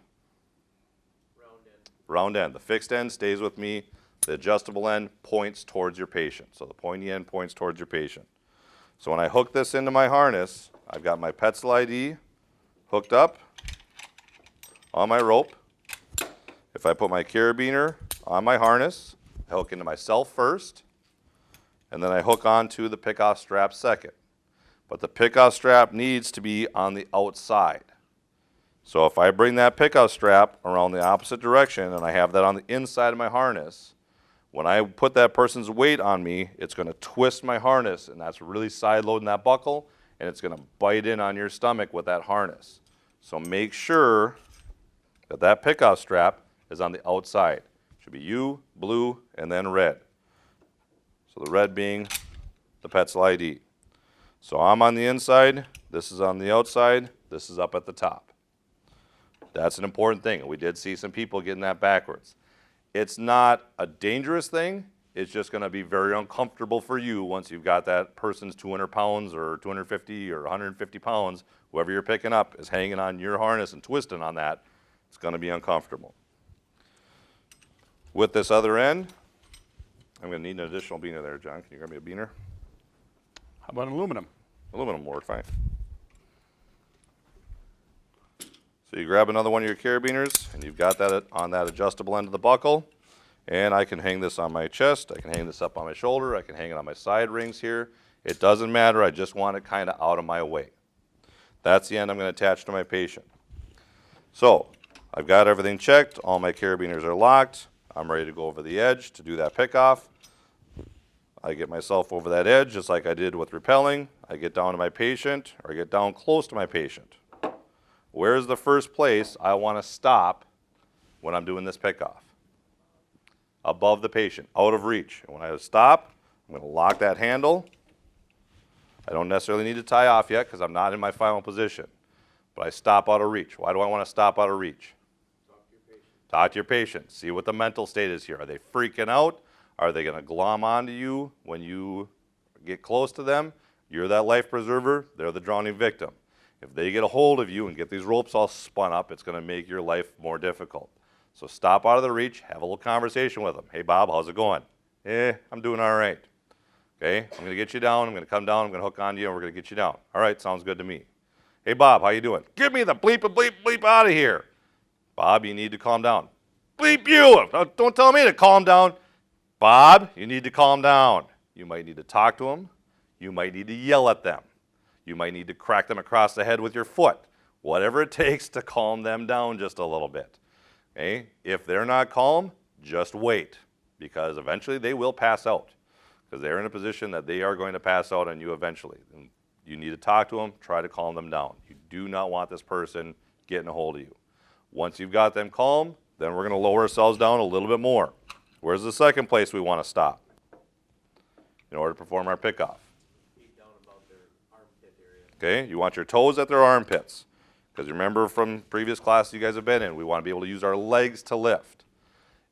Round end. Round end. The fixed end stays with me. The adjustable end points towards your patient. So the pointy end points towards your patient. So when I hook this into my harness, I've got my Petzl ID hooked up on my rope. If I put my carabiner on my harness, I hook into myself first, and then I hook onto the pickoff strap second. But the pickoff strap needs to be on the outside. So if I bring that pickoff strap around the opposite direction and I have that on the inside of my harness, when I put that person's weight on me, it's going to twist my harness, and that's really side loading that buckle, and it's going to bite in on your stomach with that harness. So make sure that that pickoff strap is on the outside. Should be U, blue, and then red. So the red being the Petzl ID. So I'm on the inside, this is on the outside, this is up at the top. That's an important thing. We did see some people getting that backwards. It's not a dangerous thing. It's just going to be very uncomfortable for you once you've got that person's 200 pounds or 250 or 150 pounds, whoever you're picking up is hanging on your harness and twisting on that. It's going to be uncomfortable. With this other end, I'm going to need an additional beaner there, John. Can you grab me a beaner? How about aluminum? Aluminum will work fine. So you grab another one of your carabiners, and you've got that on that adjustable end of the buckle. And I can hang this on my chest. I can hang this up on my shoulder. I can hang it on my side rings here. It doesn't matter. I just want it kind of out of my way. That's the end I'm going to attach to my patient. So I've got everything checked. All my carabiners are locked. I'm ready to go over the edge to do that pickoff. I get myself over that edge just like I did with rappelling. I get down to my patient, or I get down close to my patient. Where's the first place I want to stop when I'm doing this pickoff? Above the patient, out of reach. And when I stop, I'm going to lock that handle. I don't necessarily need to tie off yet because I'm not in my final position. But I stop out of reach. Why do I want to stop out of reach? Talk to your patient. See what the mental state is here. Are they freaking out? Are they going to glom onto you when you get close to them? You're that life preserver. They're the drowning victim. If they get a hold of you and get these ropes all spun up, it's going to make your life more difficult. So stop out of the reach, have a little conversation with them. Hey, Bob, how's it going? I'm doing all right. Okay, I'm going to get you down. I'm going to come down. I'm going to hook onto you, and we're going to get you down. All right, sounds good to me. Hey, Bob, how you doing? Give me the bleep and bleep bleep out of here. Bob, you need to calm down. Bleep you. Don't tell me to calm down. Bob, you need to calm down. You might need to talk to them. You might need to yell at them. You might need to crack them across the head with your foot. Whatever it takes to calm them down just a little bit. Okay? If they're not calm, just wait, because eventually they will pass out, because they're in a position that they are going to pass out on you eventually. And you need to talk to them, try to calm them down. You do not want this person getting a hold of you. Once you've got them calm, then we're going to lower ourselves down a little bit more. Where's the second place we want to stop in order to perform our pickoff? Feet down about their armpit area. Okay, you want your toes at their armpits. Because remember from previous classes you guys have been in, we want to be able to use our legs to lift.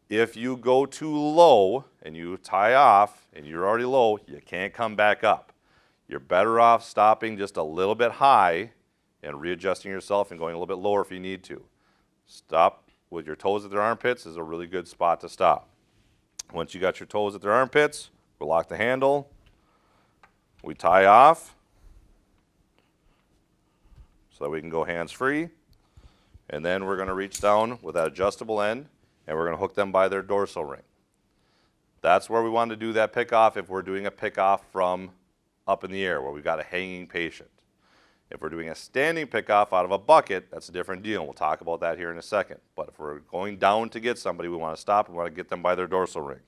If you go too low and you tie off and you're already low, you can't come back up. You're better off stopping just a little bit high and readjusting yourself and going a little bit lower if you need to. Stop with your toes at their armpits is a really good spot to stop. Once you got your toes at their armpits, we'll lock the handle. We tie off so that we can go hands-free. And then we're going to reach down with that adjustable end, and we're going to hook them by their dorsal ring. That's where we want to do that pickoff if we're doing a pickoff from up in the air, where we've got a hanging patient. If we're doing a standing pickoff out of a bucket, that's a different deal. We'll talk about that here in a second. But if we're going down to get somebody, we want to stop. We want to get them by their dorsal ring.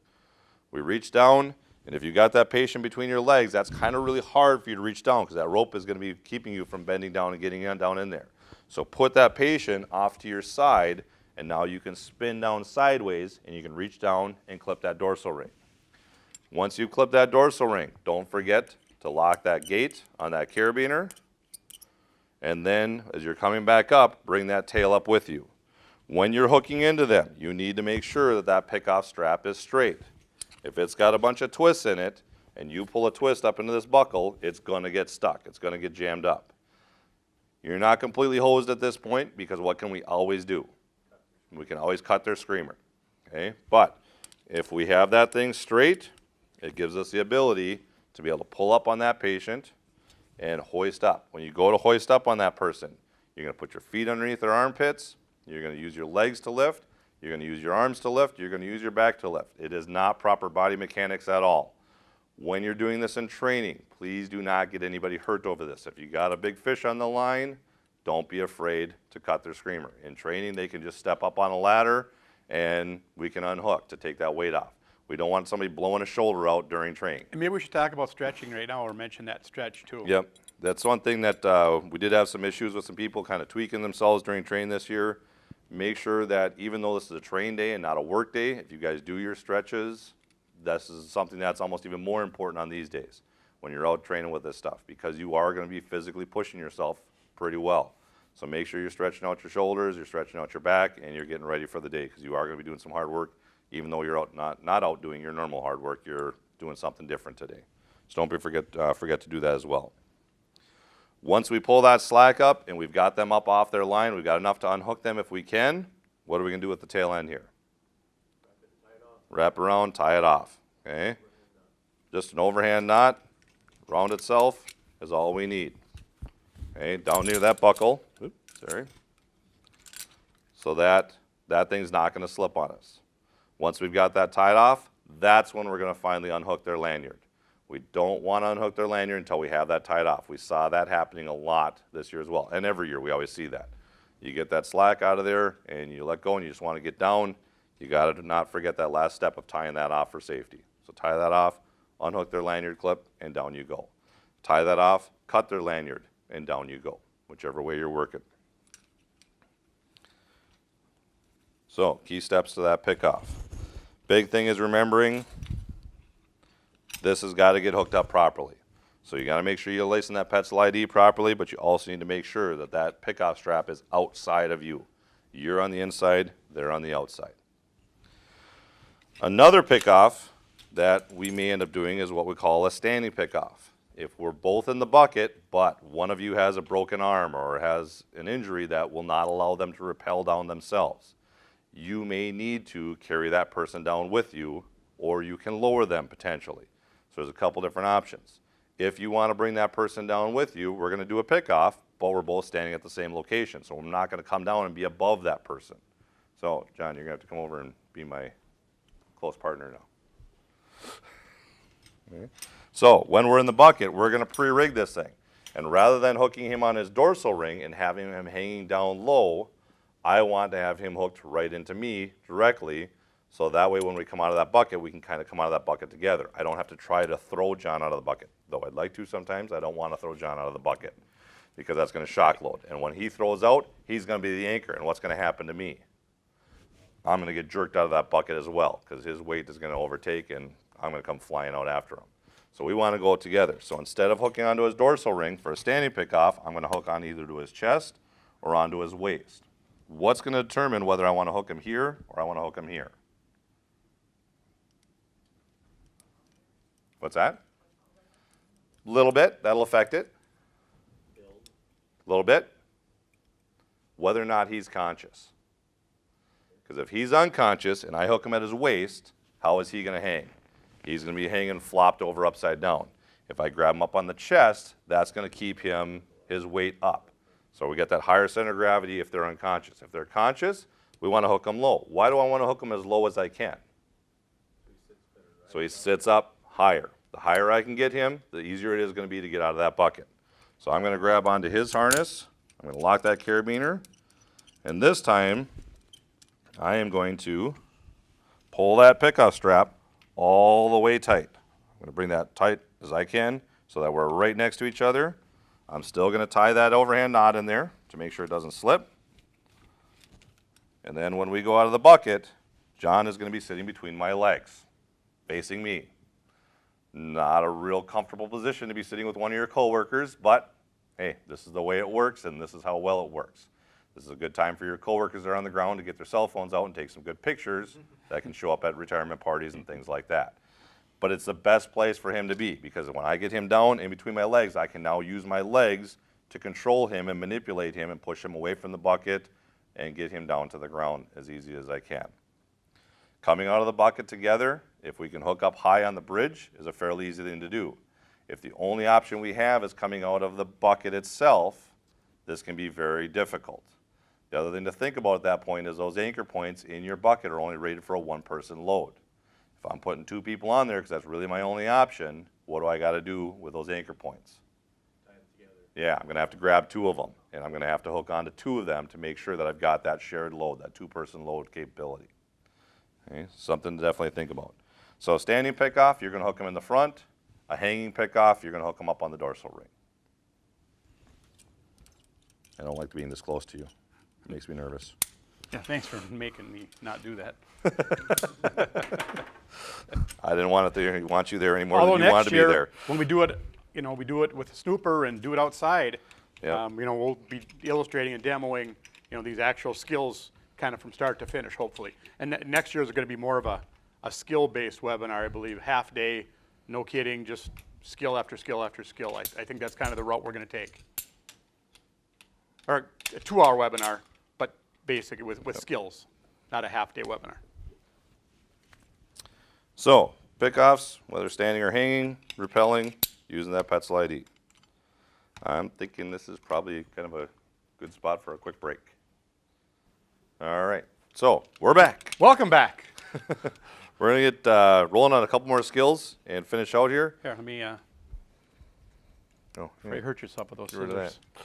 We reach down, and if you've got that patient between your legs, that's kind of really hard for you to reach down because that rope is going to be keeping you from bending down and getting down in there. So put that patient off to your side, and now you can spin down sideways, and you can reach down and clip that dorsal ring. Once you clip that dorsal ring, don't forget to lock that gate on that carabiner. And then, as you're coming back up, bring that tail up with you. When you're hooking into them, you need to make sure that that pickoff strap is straight. If it's got a bunch of twists in it, and you pull a twist up into this buckle, it's going to get stuck. It's going to get jammed up. You're not completely hosed at this point, because what can we always do? We can always cut their screamer. Okay? But if we have that thing straight, it gives us the ability to be able to pull up on that patient and hoist up. When you go to hoist up on that person, you're going to put your feet underneath their armpits, you're going to use your legs to lift, you're going to use your arms to lift, you're going to use your back to lift. It is not proper body mechanics at all. When you're doing this in training, please do not get anybody hurt over this. If you got a big fish on the line, don't be afraid to cut their screamer. In training, they can just step up on a ladder and we can unhook to take that weight off. We don't want somebody blowing a shoulder out during training. And maybe we should talk about stretching right now, or mention that stretch too. Yep, that's one thing that we did have some issues with some people kind of tweaking themselves during training this year. Make sure that even though this is a train day and not a work day, if you guys do your stretches, this is something that's almost even more important on these days when you're out training with this stuff, because you are going to be physically pushing yourself pretty well. So make sure you're stretching out your shoulders, you're stretching out your back, and you're getting ready for the day, because you are going to be doing some hard work, even though you're out not out doing your normal hard work. You're doing something different today. So don't forget to do that as well. Once we pull that slack up and we've got them up off their line, we've got enough to unhook them if we can. What are we going to do with the tail end here? Wrap around, tie it off. Okay? Just an overhand knot, round itself is all we need. Okay, down near that buckle. Oops, sorry. So that thing's not going to slip on us. Once we've got that tied off, that's when we're going to finally unhook their lanyard. We don't want to unhook their lanyard until we have that tied off. We saw that happening a lot this year as well. And every year we always see that. You get that slack out of there and you let go and you just want to get down. You got to not forget that last step of tying that off for safety. So tie that off, unhook their lanyard clip, and down you go. Tie that off, cut their lanyard, and down you go, whichever way you're working. So key steps to that pick off. Big thing is remembering this has got to get hooked up properly. So you got to make sure you lacing that Petzl ID properly, but you also need to make sure that that pickoff strap is outside of you. You're on the inside, they're on the outside. Another pickoff that we may end up doing is what we call a standing pickoff. If we're both in the bucket, but one of you has a broken arm or has an injury that will not allow them to rappel down themselves, you may need to carry that person down with you, or you can lower them potentially. So there's a couple different options. If you want to bring that person down with you, we're going to do a pickoff, but we're both standing at the same location. So I'm not going to come down and be above that person. So, John, you're going to have to come over and be my close partner now. Okay. So when we're in the bucket, we're going to pre-rig this thing. And rather than hooking him on his dorsal ring and having him hanging down low, I want to have him hooked right into me directly. So that way when we come out of that bucket, we can kind of come out of that bucket together. I don't have to try to throw John out of the bucket. Though I'd like to sometimes, I don't want to throw John out of the bucket because that's going to shock load. And when he throws out, he's going to be the anchor. And what's going to happen to me? I'm going to get jerked out of that bucket as well because his weight is going to overtake and I'm going to come flying out after him. So we want to go together. So instead of hooking onto his dorsal ring for a standing pickoff, I'm going to hook on either to his chest or onto his waist. What's going to determine whether I want to hook him here or I want to hook him here? What's that? A little bit. That'll affect it. A little bit. Whether or not he's conscious. Because if he's unconscious and I hook him at his waist, how is he going to hang? He's going to be hanging flopped over upside down. If I grab him up on the chest, that's going to keep his weight up. So we get that higher center of gravity if they're unconscious. If they're conscious, we want to hook them low. Why do I want to hook them as low as I can? So he sits up higher. The higher I can get him, the easier it is going to be to get out of that bucket. So I'm going to grab onto his harness. I'm going to lock that carabiner. And this time, I am going to pull that pickoff strap all the way tight. I'm going to bring that tight as I can so that we're right next to each other. I'm still going to tie that overhand knot in there to make sure it doesn't slip. And then when we go out of the bucket, John is going to be sitting between my legs, facing me. Not a real comfortable position to be sitting with one of your coworkers, but hey, this is the way it works and this is how well it works. This is a good time for your coworkers that are on the ground to get their cell phones out and take some good pictures that can show up at retirement parties and things like that. But it's the best place for him to be because when I get him down in between my legs, I can now use my legs to control him and manipulate him and push him away from the bucket and get him down to the ground as easy as I can. Coming out of the bucket together, if we can hook up high on the bridge, is a fairly easy thing to do. If the only option we have is coming out of the bucket itself, this can be very difficult. The other thing to think about at that point is those anchor points in your bucket are only rated for a one-person load. If I'm putting two people on there because that's really my only option, what do I got to do with those anchor points? Tie them together. Yeah, I'm going to have to grab two of them, and I'm going to have to hook onto two of them to make sure that I've got that shared load, that two-person load capability. Okay, something to definitely think about. So standing pickoff, you're going to hook them in the front. A hanging pickoff, you're going to hook them up on the dorsal ring. I don't like being this close to you. It makes me nervous. Yeah, thanks for making me not do that. I didn't want you there any more Although than you wanted next to year, be there. when we do it, we do it with a snooper and do it outside, Yeah. You know, we'll be illustrating and demoing, you know, these actual skills kind of from start to finish, hopefully. And next year is going to be more of a skill-based webinar, I believe, half day, no kidding, just skill after skill after skill. I think that's kind of the route we're going to take. Or a 2-hour webinar, but basically with skills, not a half-day webinar. So, pickoffs, whether standing or hanging, rappelling, using that Petzl ID. I'm thinking this is probably kind of a good spot for a quick break. All right, so we're back. Welcome back. We're gonna get rolling on a couple more skills and finish out here. Here, let me, Oh, afraid you hurt yourself with those get rid of scissors. that.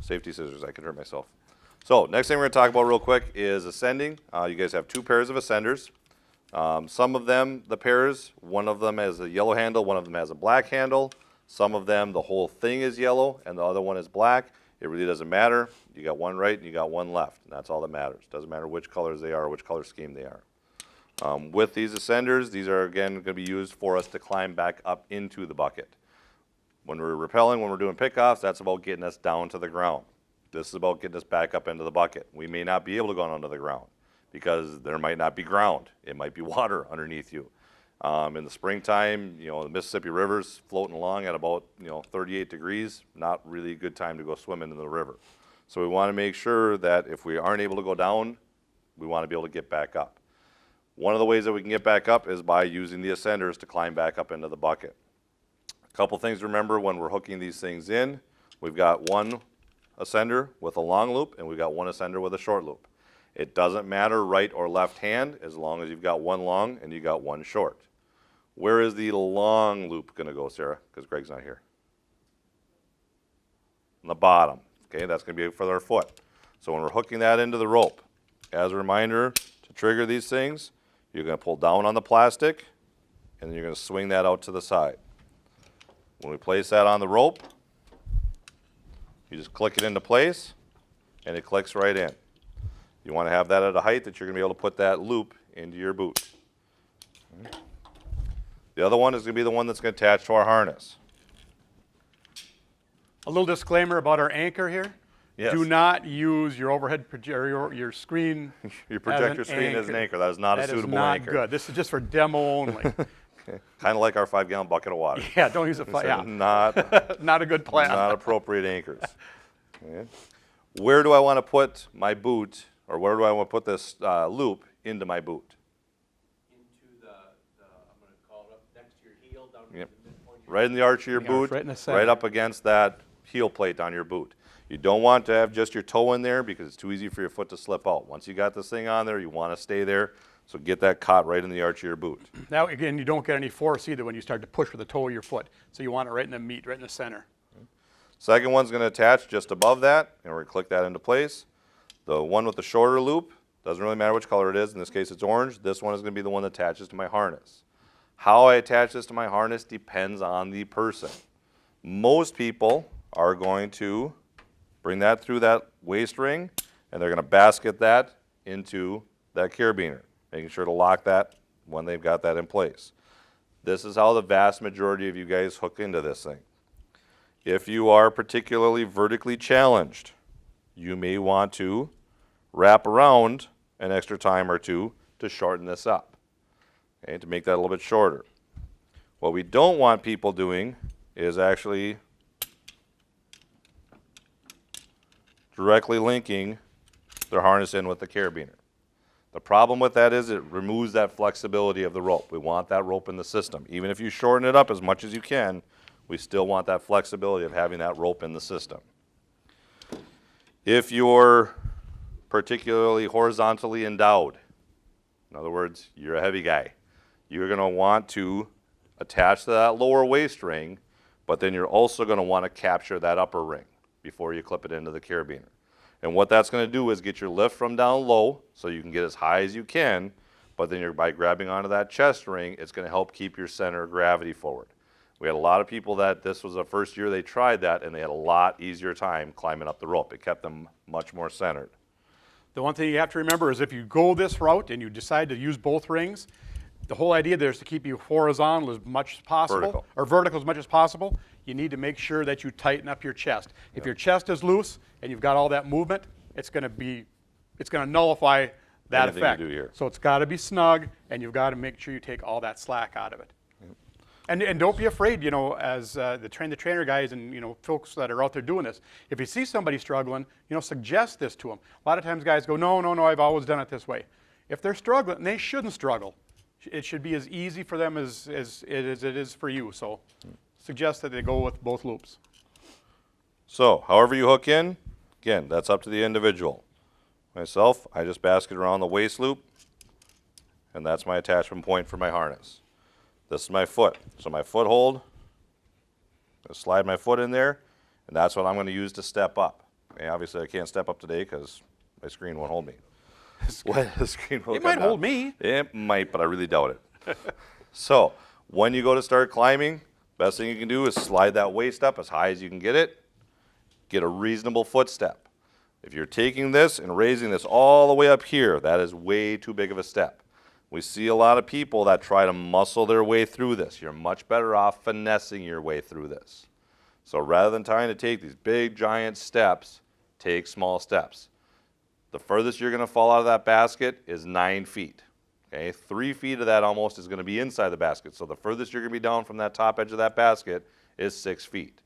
Safety scissors, I could hurt myself. So, next thing we're gonna talk about real quick is ascending. You guys have 2 pairs of ascenders. Some of them, the pairs, one of them has a yellow handle, one of them has a black handle. Some of them, the whole thing is yellow and the other one is black. It really doesn't matter. You got one right and you got one left, and that's all that matters. Doesn't matter which colors they are or which color scheme they are. With these ascenders, these are again going to be used for us to climb back up into the bucket. When we're rappelling, when we're doing pickoffs, that's about getting us down to the ground. This is about getting us back up into the bucket. We may not be able to go down to the ground because there might not be ground. It might be water underneath you. In the springtime, you know, the Mississippi River's floating along at about, 38 degrees. Not really a good time to go swimming in the river. So we want to make sure that if we aren't able to go down, we want to be able to get back up. One of the ways that we can get back up is by using the ascenders to climb back up into the bucket. A couple things to remember when we're hooking these things in. We've got one ascender with a long loop and we've got one ascender with a short loop. It doesn't matter right or left hand as long as you've got one long and you got one short. Where is the long loop going to go, Sarah? Because Greg's not here. On the bottom. Okay, that's going to be for our foot. So when we're hooking that into the rope, as a reminder, to trigger these things, you're going to pull down on the plastic, and then you're going to swing that out to the side. When we place that on the rope, you just click it into place, and it clicks right in. You want to have that at a height that you're going to be able to put that loop into your boot. The other one is going to be the one that's going to attach to our harness. A little disclaimer about our anchor here. Yes. Do not use your overhead or your screen. Your projector screen as an anchor. That is not a suitable anchor. That is not good. This is just for demo only. Kind of like our 5-gallon bucket of water. Yeah, don't use it. Yeah. Not a good plan. Not appropriate anchors. Okay. Where do I want to put my boot, or where do I want to put this loop into my boot? Into I'm gonna call it up next to your heel, down to Yep. the midpoint. Right in the arch of your boot, right in the center. right up against that heel plate on your boot. You don't want to have just your toe in there because it's too easy for your foot to slip out. Once you got this thing on there, you want to stay there. So get that caught right in the arch of your boot. Now, again, you don't get any force either when you start to push with the toe of your foot. So you want it right in the meat, right in the center. Second one's going to attach just above that, and we're going to click that into place. The one with the shorter loop, doesn't really matter which color it is. In this case, it's orange. This one is going to be the one that attaches to my harness. How I attach this to my harness depends on the person. Most people are going to bring that through that waist ring, and they're going to basket that into that carabiner, making sure to lock that when they've got that in place. This is how the vast majority of you guys hook into this thing. If you are particularly vertically challenged, you may want to wrap around an extra time or two to shorten this up, okay, to make that a little bit shorter. What we don't want people doing is actually directly linking their harness in with the carabiner. The problem with that is it removes that flexibility of the rope. We want that rope in the system. Even if you shorten it up as much as you can, we still want that flexibility of having that rope in the system. If you're particularly horizontally endowed, in other words, you're a heavy guy, you're going to want to attach to that lower waist ring, but then you're also going to want to capture that upper ring before you clip it into the carabiner. And what that's going to do is get your lift from down low so you can get as high as you can, but then by grabbing onto that chest ring, it's going to help keep your center of gravity forward. We had a lot of people that this was the first year they tried that, and they had a lot easier time climbing up the rope. It kept them much more centered. The one thing you have to remember is if you go this route and you decide to use both rings, The whole idea there is to keep you horizontal as much as possible, Vertical. or vertical as much as possible. You need to make sure that you tighten up your chest. If your chest is loose and you've got all that movement, it's going to nullify that Anything you effect. do here. So it's got to be snug, and you've got to make sure you take all that slack out of it. And don't be afraid, you know, as the trainer guys and, you know, folks that are out there doing this. If you see somebody struggling, you know, suggest this to them. A lot of times guys go, no, I've always done it this way. If they're struggling, and they shouldn't struggle. It should be as easy for them as it is for you. So suggest that they go with both loops. So, however you hook in, again, that's up to the individual. Myself, I just basket around the waist loop, and that's my attachment point for my harness. This is my foot. So my foothold, I slide my foot in there, and that's what I'm going to use to step up. Okay, obviously, I can't step up today because my screen won't hold me. The screen will It come might down. hold me. It might, but I really doubt it. So when you go to start climbing, best thing you can do is slide that waist up as high as you can get it. Get a reasonable footstep. If you're taking this and raising this all the way up here, that is way too big of a step. We see a lot of people that try to muscle their way through this. You're much better off finessing your way through this. So rather than trying to take these big, giant steps, take small steps. The furthest you're going to fall out of that basket is 9 feet. Okay, 3 feet of that almost is going to be inside the basket. So the furthest you're going to be down from that top edge of that basket is 6 feet.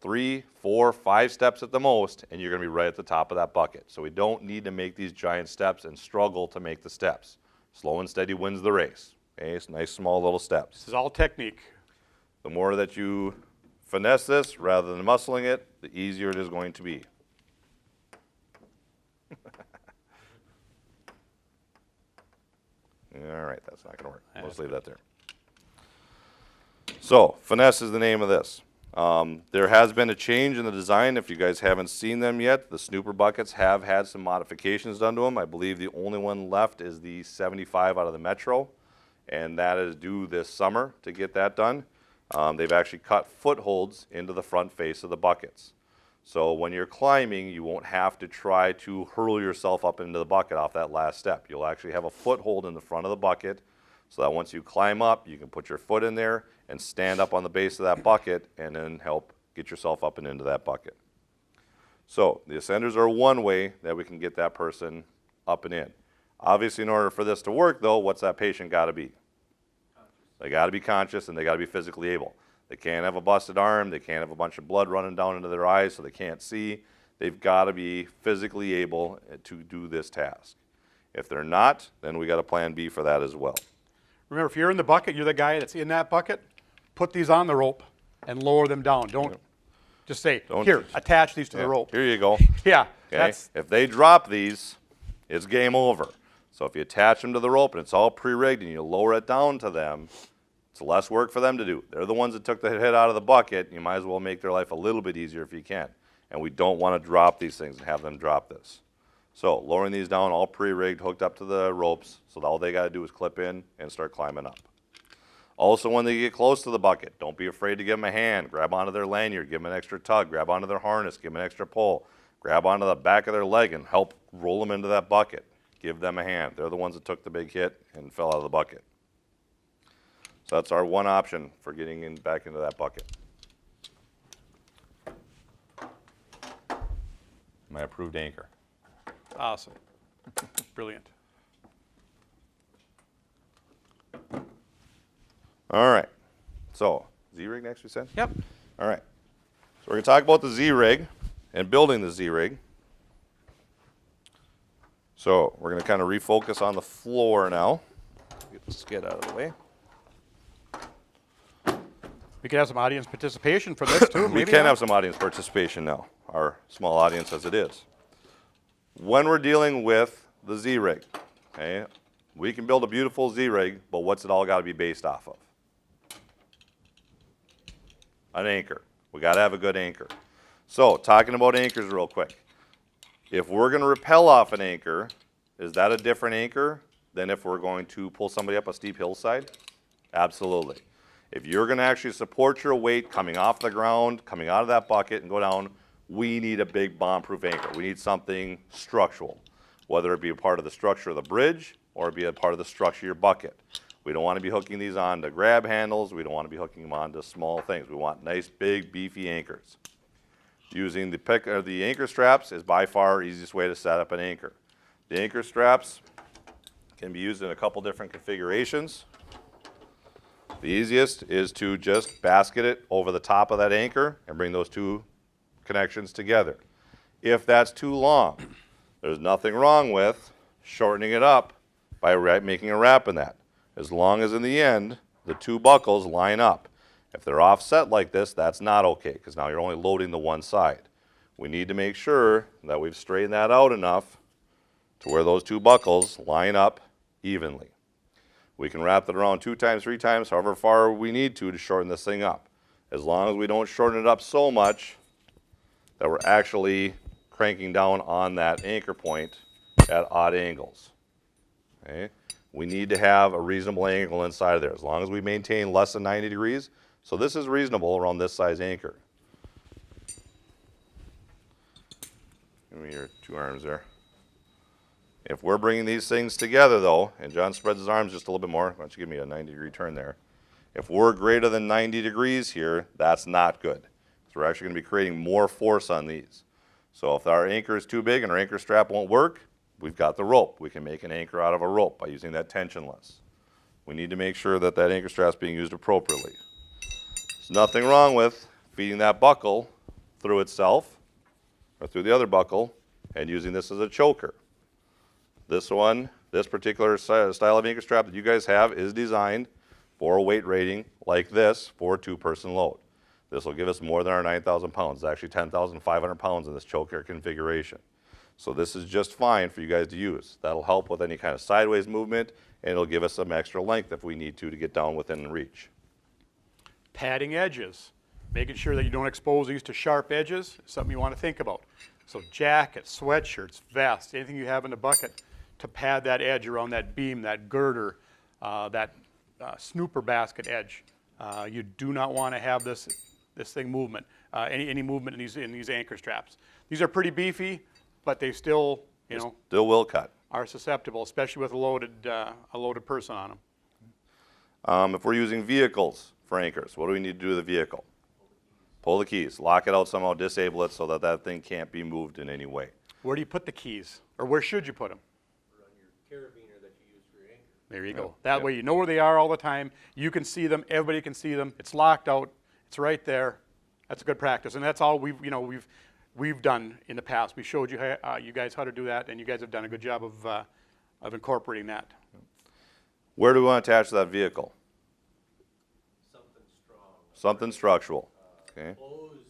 3, 4, 5 steps at the most, and you're going to be right at the top of that bucket. So we don't need to make these giant steps and struggle to make the steps. Slow and steady wins the race. Okay, it's nice small little steps. This is all technique. The more that you finesse this rather than muscling it, the easier it is going to be. All right, that's not going to work. Let's leave that there. So, finesse is the name of this. There has been a change in the design. If you guys haven't seen them yet, the snooper buckets have had some modifications done to them. I believe the only one left is the 75 out of the Metro, and that is due this summer to get that done. They've actually cut footholds into the front face of the buckets. So when you're climbing, you won't have to try to hurl yourself up into the bucket off that last step. You'll actually have a foothold in the front of the bucket so that once you climb up, you can put your foot in there and stand up on the base of that bucket and then help get yourself up and into that bucket. So the ascenders are one way that we can get that person up and in. Obviously, in order for this to work, though, what's that patient got to be? They got to be conscious and they got to be physically able. They can't have a busted arm. They can't have a bunch of blood running down into their eyes so they can't see. They've got to be physically able to do this task. If they're not, then we got a plan B for that as well. Remember, if you're in the bucket, you're the guy that's in that bucket, put these on the rope and lower them down. Don't just say, here, attach these to the rope. Here you go. Yeah. Okay? If they drop these, it's game over. So if you attach them to the rope and it's all pre-rigged and you lower it down to them, it's less work for them to do. They're the ones that took the hit out of the bucket. You might as well make their life a little bit easier if you can. And we don't want to drop these things and have them drop this. So lowering these down, all pre-rigged, hooked up to the ropes, so all they got to do is clip in and start climbing up. Also, when they get close to the bucket, don't be afraid to give them a hand. Grab onto their lanyard, give them an extra tug, grab onto their harness, give them an extra pull. Grab onto the back of their leg and help roll them into that bucket. Give them a hand. They're the ones that took the big hit and fell out of the bucket. So that's our one option for getting back into that bucket. My approved anchor. Awesome. Brilliant. All right. So, Z-rig next, we said? Yep. All right. So we're going to talk about the Z-rig and building the Z-rig. So we're going to kind of refocus on the floor now. Get the skid out of the way. We could have some audience participation for this too. We Maybe can not. have some audience participation now, our small audience as it is. When we're dealing with the Z-rig, okay, we can build a beautiful Z-rig, but what's it all got to be based off of? An anchor. We got to have a good anchor. So, talking about anchors real quick. If we're going to rappel off an anchor, is that a different anchor than if we're going to pull somebody up a steep hillside? Absolutely. If you're going to actually support your weight coming off the ground, coming out of that bucket and go down, we need a big bomb-proof anchor. We need something structural, whether it be a part of the structure of the bridge or it be a part of the structure of your bucket. We don't want to be hooking these onto grab handles. We don't want to be hooking them onto small things. We want nice, big, beefy anchors. Using the anchor straps is by far the easiest way to set up an anchor. The anchor straps can be used in a couple different configurations. The easiest is to just basket it over the top of that anchor and bring those two connections together. If that's too long, there's nothing wrong with shortening it up by making a wrap in that, as long as in the end the two buckles line up. If they're offset like this, that's not okay, because now you're only loading the one side. We need to make sure that we've straightened that out enough to where those two buckles line up evenly. We can wrap it around 2 times, 3 times, however far we need to shorten this thing up. As long as we don't shorten it up so much that we're actually cranking down on that anchor point at odd angles. Okay? We need to have a reasonable angle inside of there, as long as we maintain less than 90 degrees. So this is reasonable around this size anchor. Give me your 2 arms there. If we're bringing these things together though, and John spreads his arms just a little bit more, why don't you give me a 90-degree turn there. If we're greater than 90 degrees here, that's not good. So we're actually going to be creating more force on these. So if our anchor is too big and our anchor strap won't work, we've got the rope. We can make an anchor out of a rope by using that tensionless. We need to make sure that that anchor strap is being used appropriately. There's nothing wrong with feeding that buckle through itself or through the other buckle and using this as a choker. This one, this particular style of anchor strap that you guys have is designed for a weight rating like this for a 2-person load. This will give us more than our 9,000 pounds. It's actually 10,500 pounds in this choker configuration. So this is just fine for you guys to use. That'll help with any kind of sideways movement, and it'll give us some extra length if we need to get down within reach. Padding edges, making sure that you don't expose these to sharp edges, is something you want to think about. So jackets, sweatshirts, vests, anything you have in the bucket to pad that edge around that beam, that girder, that snooper basket edge. You do not want to have this thing movement, any movement in these anchor straps. These are pretty beefy, but they still, Still will cut. are susceptible, especially with a loaded person on them. If we're using vehicles for anchors, what do we need to do with the vehicle? Pull the keys, lock it out somehow, disable it so that that thing can't be moved in any way. Where do you put the keys? Or where should you put them? On your carabiner that you use for your anchor. There you go. That way you know where they are all the time. You can see them. Everybody can see them. It's locked out. It's right there. That's a good practice, and that's all we've done in the past. We showed you you guys how to do that, and you guys have done a good job of incorporating that. Where do we want to attach that vehicle? Something strong. Something structural. Okay. Closed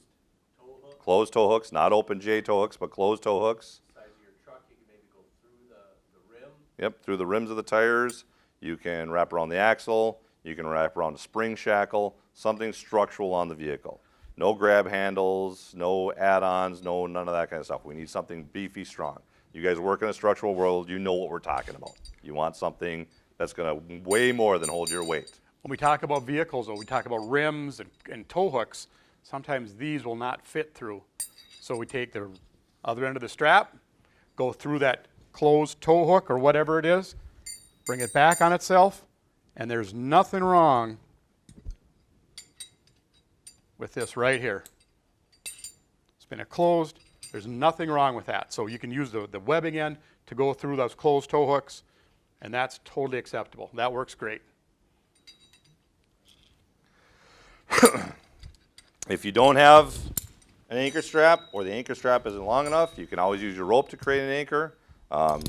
tow hook. Closed tow hooks, not open J tow hooks, but closed tow hooks. Size of your truck, you can maybe go through the rim. Yep, through the rims of the tires. You can wrap around the axle. You can wrap around a spring shackle. Something structural on the vehicle. No grab handles, no add-ons, none of that kind of stuff. We need something beefy, strong. You guys work in a structural world, you know what we're talking about. You want something that's going to weigh more than hold your weight. When we talk about vehicles, though, we talk about rims and tow hooks. Sometimes these will not fit through. So we take the other end of the strap, go through that closed tow hook or whatever it is, bring it back on itself, and there's nothing wrong with this right here. Spin it closed. There's nothing wrong with that. So you can use the webbing end to go through those closed tow hooks, and that's totally acceptable. That works great. If you don't have an anchor strap or the anchor strap isn't long enough, you can always use your rope to create an anchor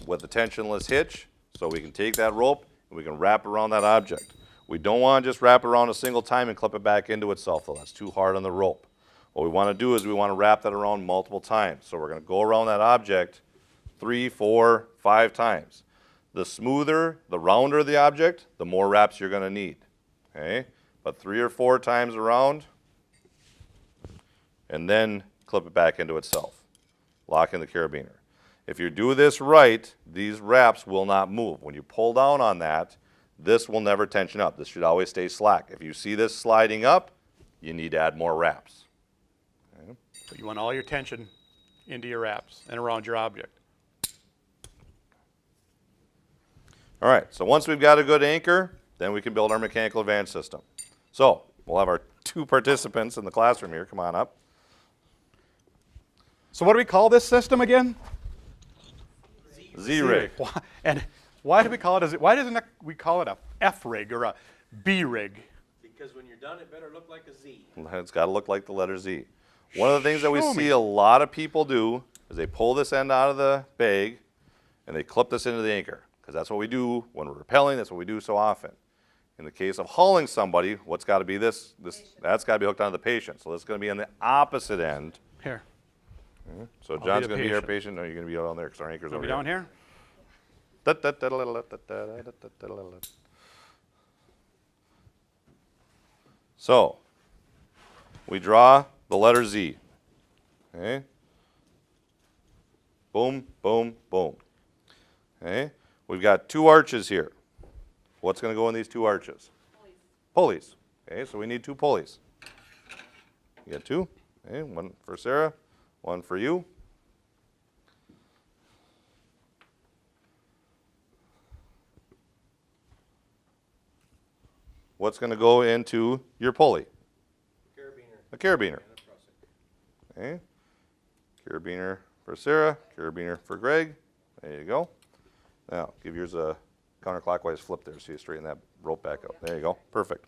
with a tensionless hitch. So we can take that rope and we can wrap around that object. We don't want to just wrap it around a single time and clip it back into itself, though. That's too hard on the rope. What we want to do is we want to wrap that around multiple times. So we're going to go around that object 3, 4, 5 times. The smoother, the rounder the object, the more wraps you're going to need. Okay? But 3 or 4 times around, and then clip it back into itself. Lock in the carabiner. If you do this right, these wraps will not move. When you pull down on that, this will never tension up. This should always stay slack. If you see this sliding up, you need to add more wraps. Okay. So you want all your tension into your wraps and around your object. All right, so once we've got a good anchor, then we can build our mechanical advantage system. So we'll have our 2 participants in the classroom here. Come on up. So what do we call this system again? Z-rig. And why do we call it why doesn't we call it a F rig or a B rig? Because when you're done, it better look like a Z. It's got to look like the letter Z. One of the things that we Show me. see a lot of people do is they pull this end out of the bag and they clip this into the anchor, because that's what we do when we're rappelling. That's what we do so often. In the case of hauling somebody, what's got to be that's got to be hooked onto the patient. So this is going to be on the opposite end. Here. So be John's the going to be our patient. patient. No, you're going to be down there because our anchor's Are over we here. down here? So we draw the letter Z. Okay. Boom, boom, boom. Okay. We've got 2 arches here. What's going to go in these 2 arches? Pulleys. Okay, so we need 2 pulleys. You got 2. Okay, 1 for Sarah, 1 for you. What's going to go into your pulley? Carabiner. A carabiner. And a prusik. Okay. Carabiner for Sarah, carabiner for Greg. There you go. Now, give yours a counterclockwise flip there so you straighten that rope back up. There you go. Perfect.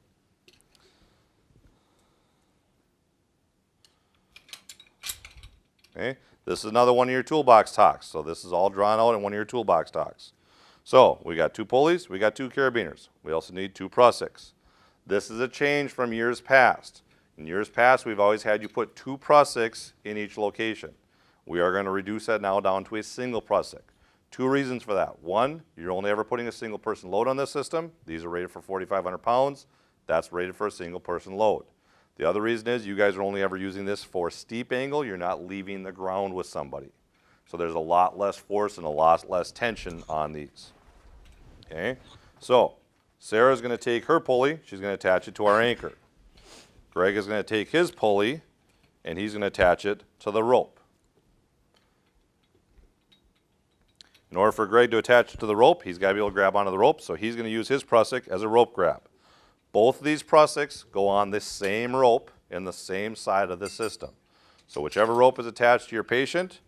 Okay. This is another one of your toolbox talks. So this is all drawn out in one of your toolbox talks. So we got 2 pulleys, we got 2 carabiners. We also need 2 prusiks. This is a change from years past. In years past, we've always had you put 2 prusiks in each location. We are going to reduce that now down to a single prusik. 2 reasons for that. 1, you're only ever putting a single person load on this system. These are rated for 4,500 pounds. That's rated for a single person load. The other reason is you guys are only ever using this for steep angle. You're not leaving the ground with somebody. So there's a lot less force and a lot less tension on these. Okay, so Sarah's going to take her pulley. She's going to attach it to our anchor. Greg is going to take his pulley, and he's going to attach it to the rope. In order for Greg to attach it to the rope, he's got to be able to grab onto the rope, so he's going to use his prusik as a rope grab. Both of these prusiks go on this same rope in the same side of the system. So whichever rope is attached to your patient,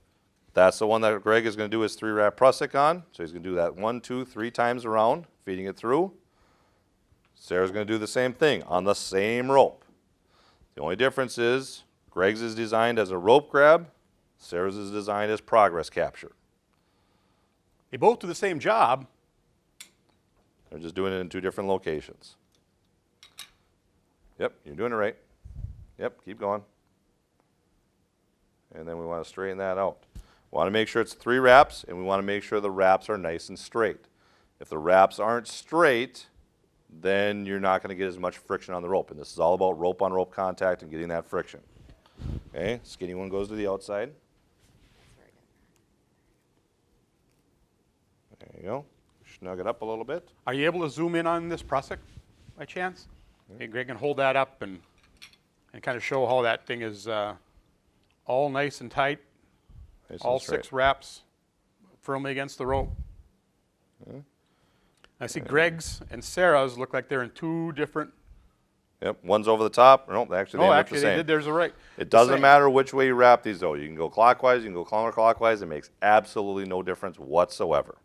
that's the one that Greg is going to do his 3-wrap prusik on. So he's going to do that 1, 2, 3 times around, feeding it through. Sarah's going to do the same thing on the same rope. The only difference is Greg's is designed as a rope grab. Sarah's is designed as progress capture. They both do the same job. They're just doing it in 2 different locations. Yep, you're doing it right. Yep, keep going. And then we want to straighten that out. We want to make sure it's 3 wraps, and we want to make sure the wraps are nice and straight. If the wraps aren't straight, then you're not going to get as much friction on the rope. And this is all about rope-on-rope contact and getting that friction. Okay, skinny one goes to the outside. There you go. Snug it up a little bit. Are you able to zoom in on this prusik by chance? Hey, Greg can hold that up and kind of show how that thing is all nice and tight. Nice and All straight. 6 wraps firmly against the rope. I see Greg's and Sarah's look like they're in 2 different. Yep, one's over the top. No, actually, they Oh, look actually, the same. they did. There's a right. It doesn't same. matter which way you wrap these, though. You can go clockwise, you can go counterclockwise. It makes absolutely no difference whatsoever.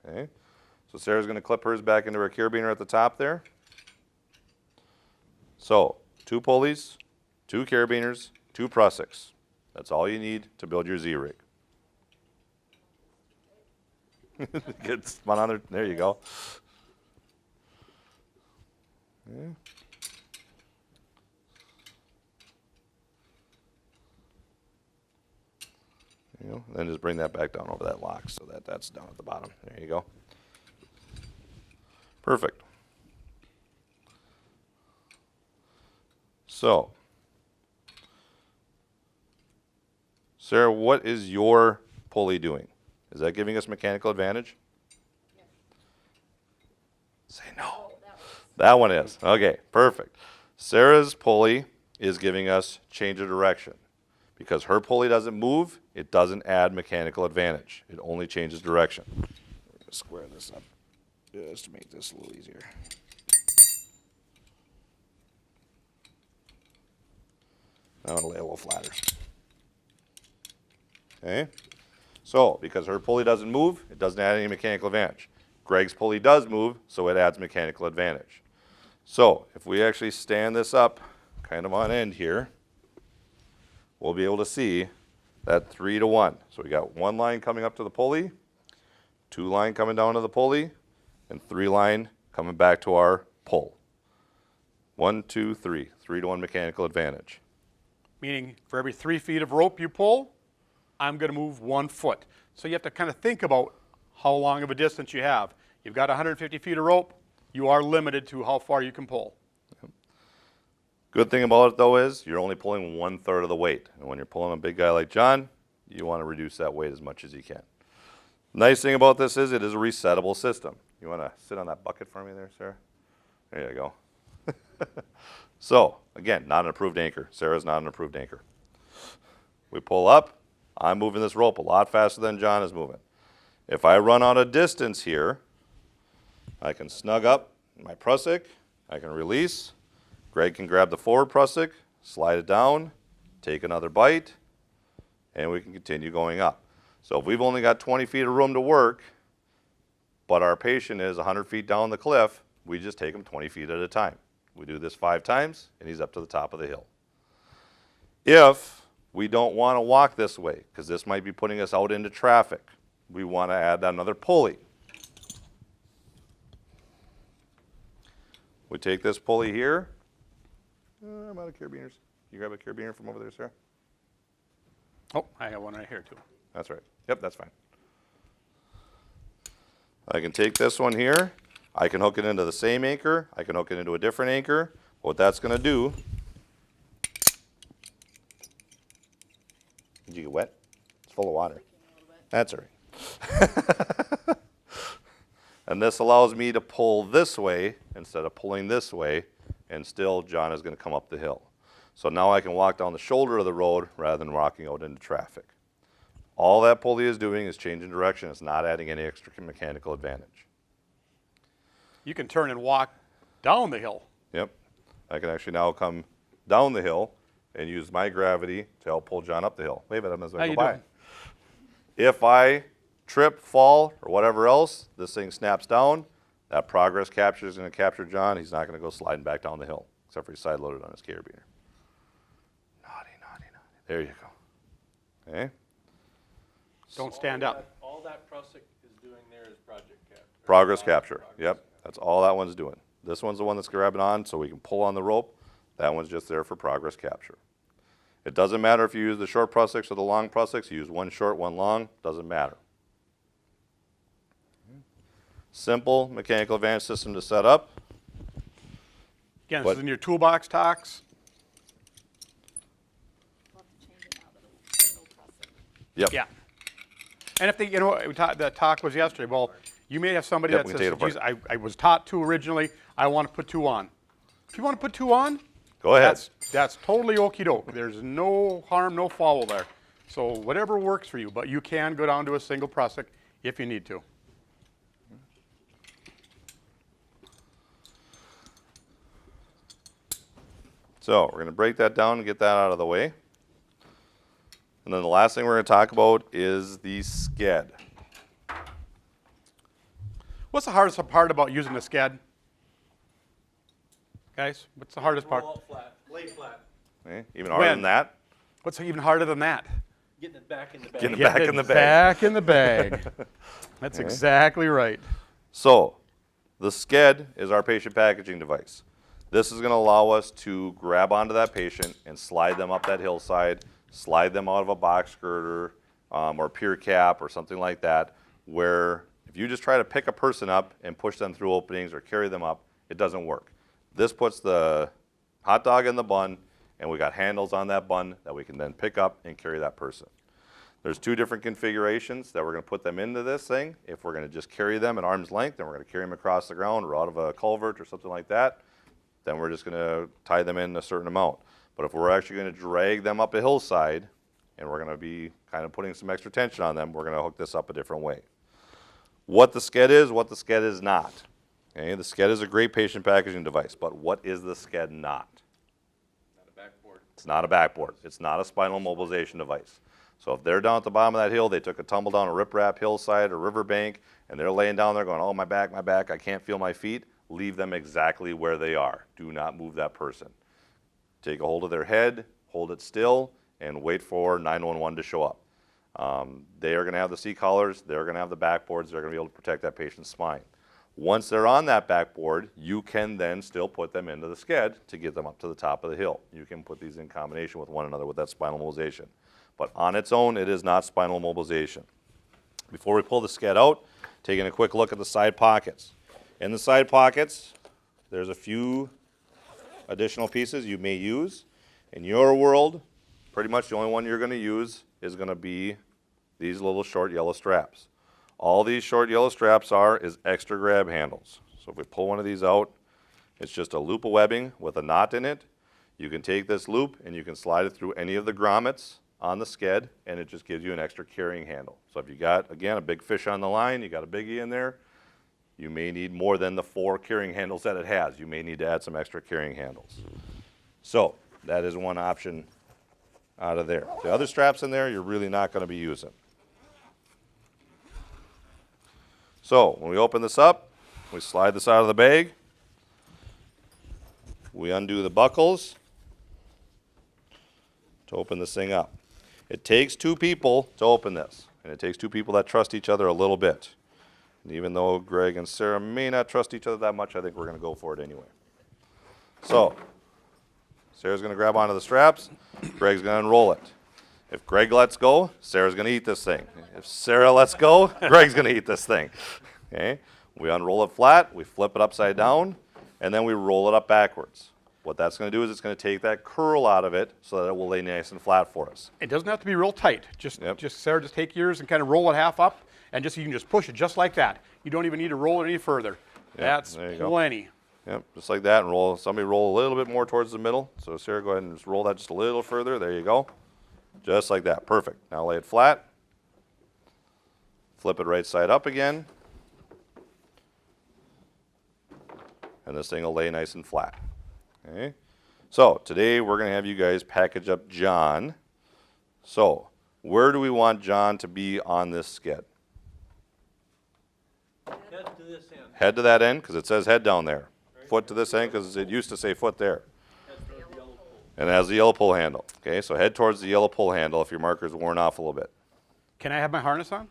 Okay, so Sarah's going to clip hers back into her carabiner at the top there. So 2 pulleys, 2 carabiners, 2 prusiks. That's all you need to build your Z-rig. Get spun on there. There you go. Yeah. You know, then just bring that back down over that lock so that that's down at the bottom. There you go. Perfect. So, Sarah, what is your pulley doing? Is that giving us mechanical advantage? Yes. Say no. Oh, That one is. Okay, perfect. Sarah's pulley is giving us change of direction. Because her pulley doesn't move, it doesn't add mechanical advantage. It only changes direction. We're going to square this up just to make this a little easier. I'm gonna lay a little flatter. Okay, so because her pulley doesn't move, it doesn't add any mechanical advantage. Greg's pulley does move, so it adds mechanical advantage. So if we actually stand this up kind of on end here, we'll be able to see that 3 to 1. So we got 1 line coming up to the pulley, 2 line coming down to the pulley, and 3 line coming back to our pull. 1, 2, 3. 3 to 1 mechanical advantage. Meaning for every 3 feet of rope you pull, I'm going to move 1 foot. So you have to kind of think about how long of a distance you have. You've got 150 feet of rope, you are limited to how far you can pull. Good thing about it though is you're only pulling 1/3 of the weight. And when you're pulling a big guy like John, you want to reduce that weight as much as you can. Nice thing about this is it is a resettable system. You want to sit on that bucket for me there, Sarah? There you go. So, again, not an approved anchor. Sarah's not an approved anchor. We pull up. I'm moving this rope a lot faster than John is moving. If I run out of distance here, I can snug up my prusik. I can release. Greg can grab the forward prusik, slide it down, take another bite, and we can continue going up. So if we've only got 20 feet of room to work, but our patient is 100 feet down the cliff, we just take him 20 feet at a time. We do this 5 times, and he's up to the top of the hill. If we don't want to walk this way, because this might be putting us out into traffic, we want to add another pulley. We take this pulley here. I'm out of carabiners. You grab a carabiner from over there, Sarah? Oh, I have one right here too. That's right. Yep, that's fine. I can take this one here. I can hook it into the same anchor. I can hook it into a different anchor. What that's going to do. Did you get wet? It's full of water. That's all right. And this allows me to pull this way instead of pulling this way, and still John is going to come up the hill. So now I can walk down the shoulder of the road rather than walking out into traffic. All that pulley is doing is changing direction. It's not adding any extra mechanical advantage. You can turn and walk down the hill. Yep. I can actually now come down the hill and use my gravity to help pull John up the hill. Wave at him as I How go you by. doing? If I trip, fall, or whatever else, this thing snaps down. That progress capture is going to capture John. He's not going to go sliding back down the hill, except for he's side loaded on his carabiner. Naughty, naughty, naughty. There you go. Okay. Don't stand up. All that Prusik is doing there is project capture. Progress capture. Yep. That's all that one's doing. This one's the one that's grabbing on so we can pull on the rope. That one's just there for progress capture. It doesn't matter if you use the short Prusiks or the long Prusiks. You use one short, one long. Doesn't matter. Simple mechanical advantage system to set up. Again, this What? is in your toolbox talks. We'll have to change it now to the single prusik. Yep. Yeah. And if they, you know, the talk was yesterday. Well, you may have somebody Yep, that we can says, take it geez, I was taught 2 originally. I want to put 2 on. If you want to put 2 on, Go ahead. that's totally okie doke. There's no harm, no foul there. So whatever works for you, but you can go down to a single prusik if you need to. So we're going to break that down and get that out of the way. And then the last thing we're going to talk about is the sked. What's the hardest part about using the sked? Guys, what's the hardest part? Roll up flat, lay flat, Okay? Even harder than When? that. What's even harder than that? getting it back in the bag. Getting it back Get in the it bag. Back in the bag. That's exactly right. So the sked is our patient packaging device. This is going to allow us to grab onto that patient and slide them up that hillside, slide them out of a box girder or pier cap or something like that, where if you just try to pick a person up and push them through openings or carry them up, it doesn't work. This puts the hot dog in the bun, and we got handles on that bun that we can then pick up and carry that person. There's 2 different configurations that we're going to put them into this thing. If we're going to just carry them at arm's length, then we're going to carry them across the ground or out of a culvert or something like that, then we're just going to tie them in a certain amount. But if we're actually going to drag them up a hillside, and we're going to be kind of putting some extra tension on them, we're going to hook this up a different way. What the sked is, what the sked is not. Okay, the sked is a great patient packaging device, but what is the sked not? Not a backboard. It's not a backboard. It's not a spinal mobilization device. So if they're down at the bottom of that hill, they took a tumble down a riprap hillside or riverbank, and they're laying down there going, oh, my back, I can't feel my feet, leave them exactly where they are. Do not move that person. Take a hold of their head, hold it still, and wait for 911 to show up. They are going to have the C-collars, they're going to have the backboards, they're going to be able to protect that patient's spine. Once they're on that backboard, you can then still put them into the sked to get them up to the top of the hill. You can put these in combination with one another with that spinal mobilization. But on its own, it is not spinal mobilization. Before we pull the sked out, taking a quick look at the side pockets. In the side pockets, there's a few additional pieces you may use. In your world, pretty much the only one you're going to use is going to be these little short yellow straps. All these short yellow straps is extra grab handles. So if we pull one of these out, it's just a loop of webbing with a knot in it. You can take this loop and you can slide it through any of the grommets on the sked, and it just gives you an extra carrying handle. So if you got, again, a big fish on the line, you got a biggie in there, you may need more than the 4 carrying handles that it has. You may need to add some extra carrying handles. So that is one option out of there. The other straps in there, you're really not going to be using. So when we open this up, we slide this out of the bag. We undo the buckles to open this thing up. It takes 2 people to open this, and it takes 2 people that trust each other a little bit. And even though Greg and Sarah may not trust each other that much, I think we're going to go for it anyway. So Sarah's going to grab onto the straps. Greg's going to unroll it. If Greg lets go, Sarah's going to eat this thing. If Sarah lets go, Greg's going to eat this thing. Okay? We unroll it flat, we flip it upside down, and then we roll it up backwards. What that's going to do is it's going to take that curl out of it so that it will lay nice and flat for us. It doesn't have to be real tight. Sarah, just take yours and kind of roll it half up, and you can just push it just like that. You don't even need to roll it any further. That's plenty. Yep, just like that, and roll. Somebody roll a little bit more towards the middle. So Sarah, go ahead and just roll that just a little further. There you go. Just like that. Perfect. Now lay it flat. Flip it right side up again. And this thing will lay nice and flat. Okay. So today we're going to have you guys package up John. So where do we want John to be on this sked? Head to this end. Head to that end, because it says head down there. Foot to this end, because it used to say foot there. And it has the yellow pull handle. Okay, so head towards the yellow pull handle if your marker's worn off a little bit. Can I have my harness on?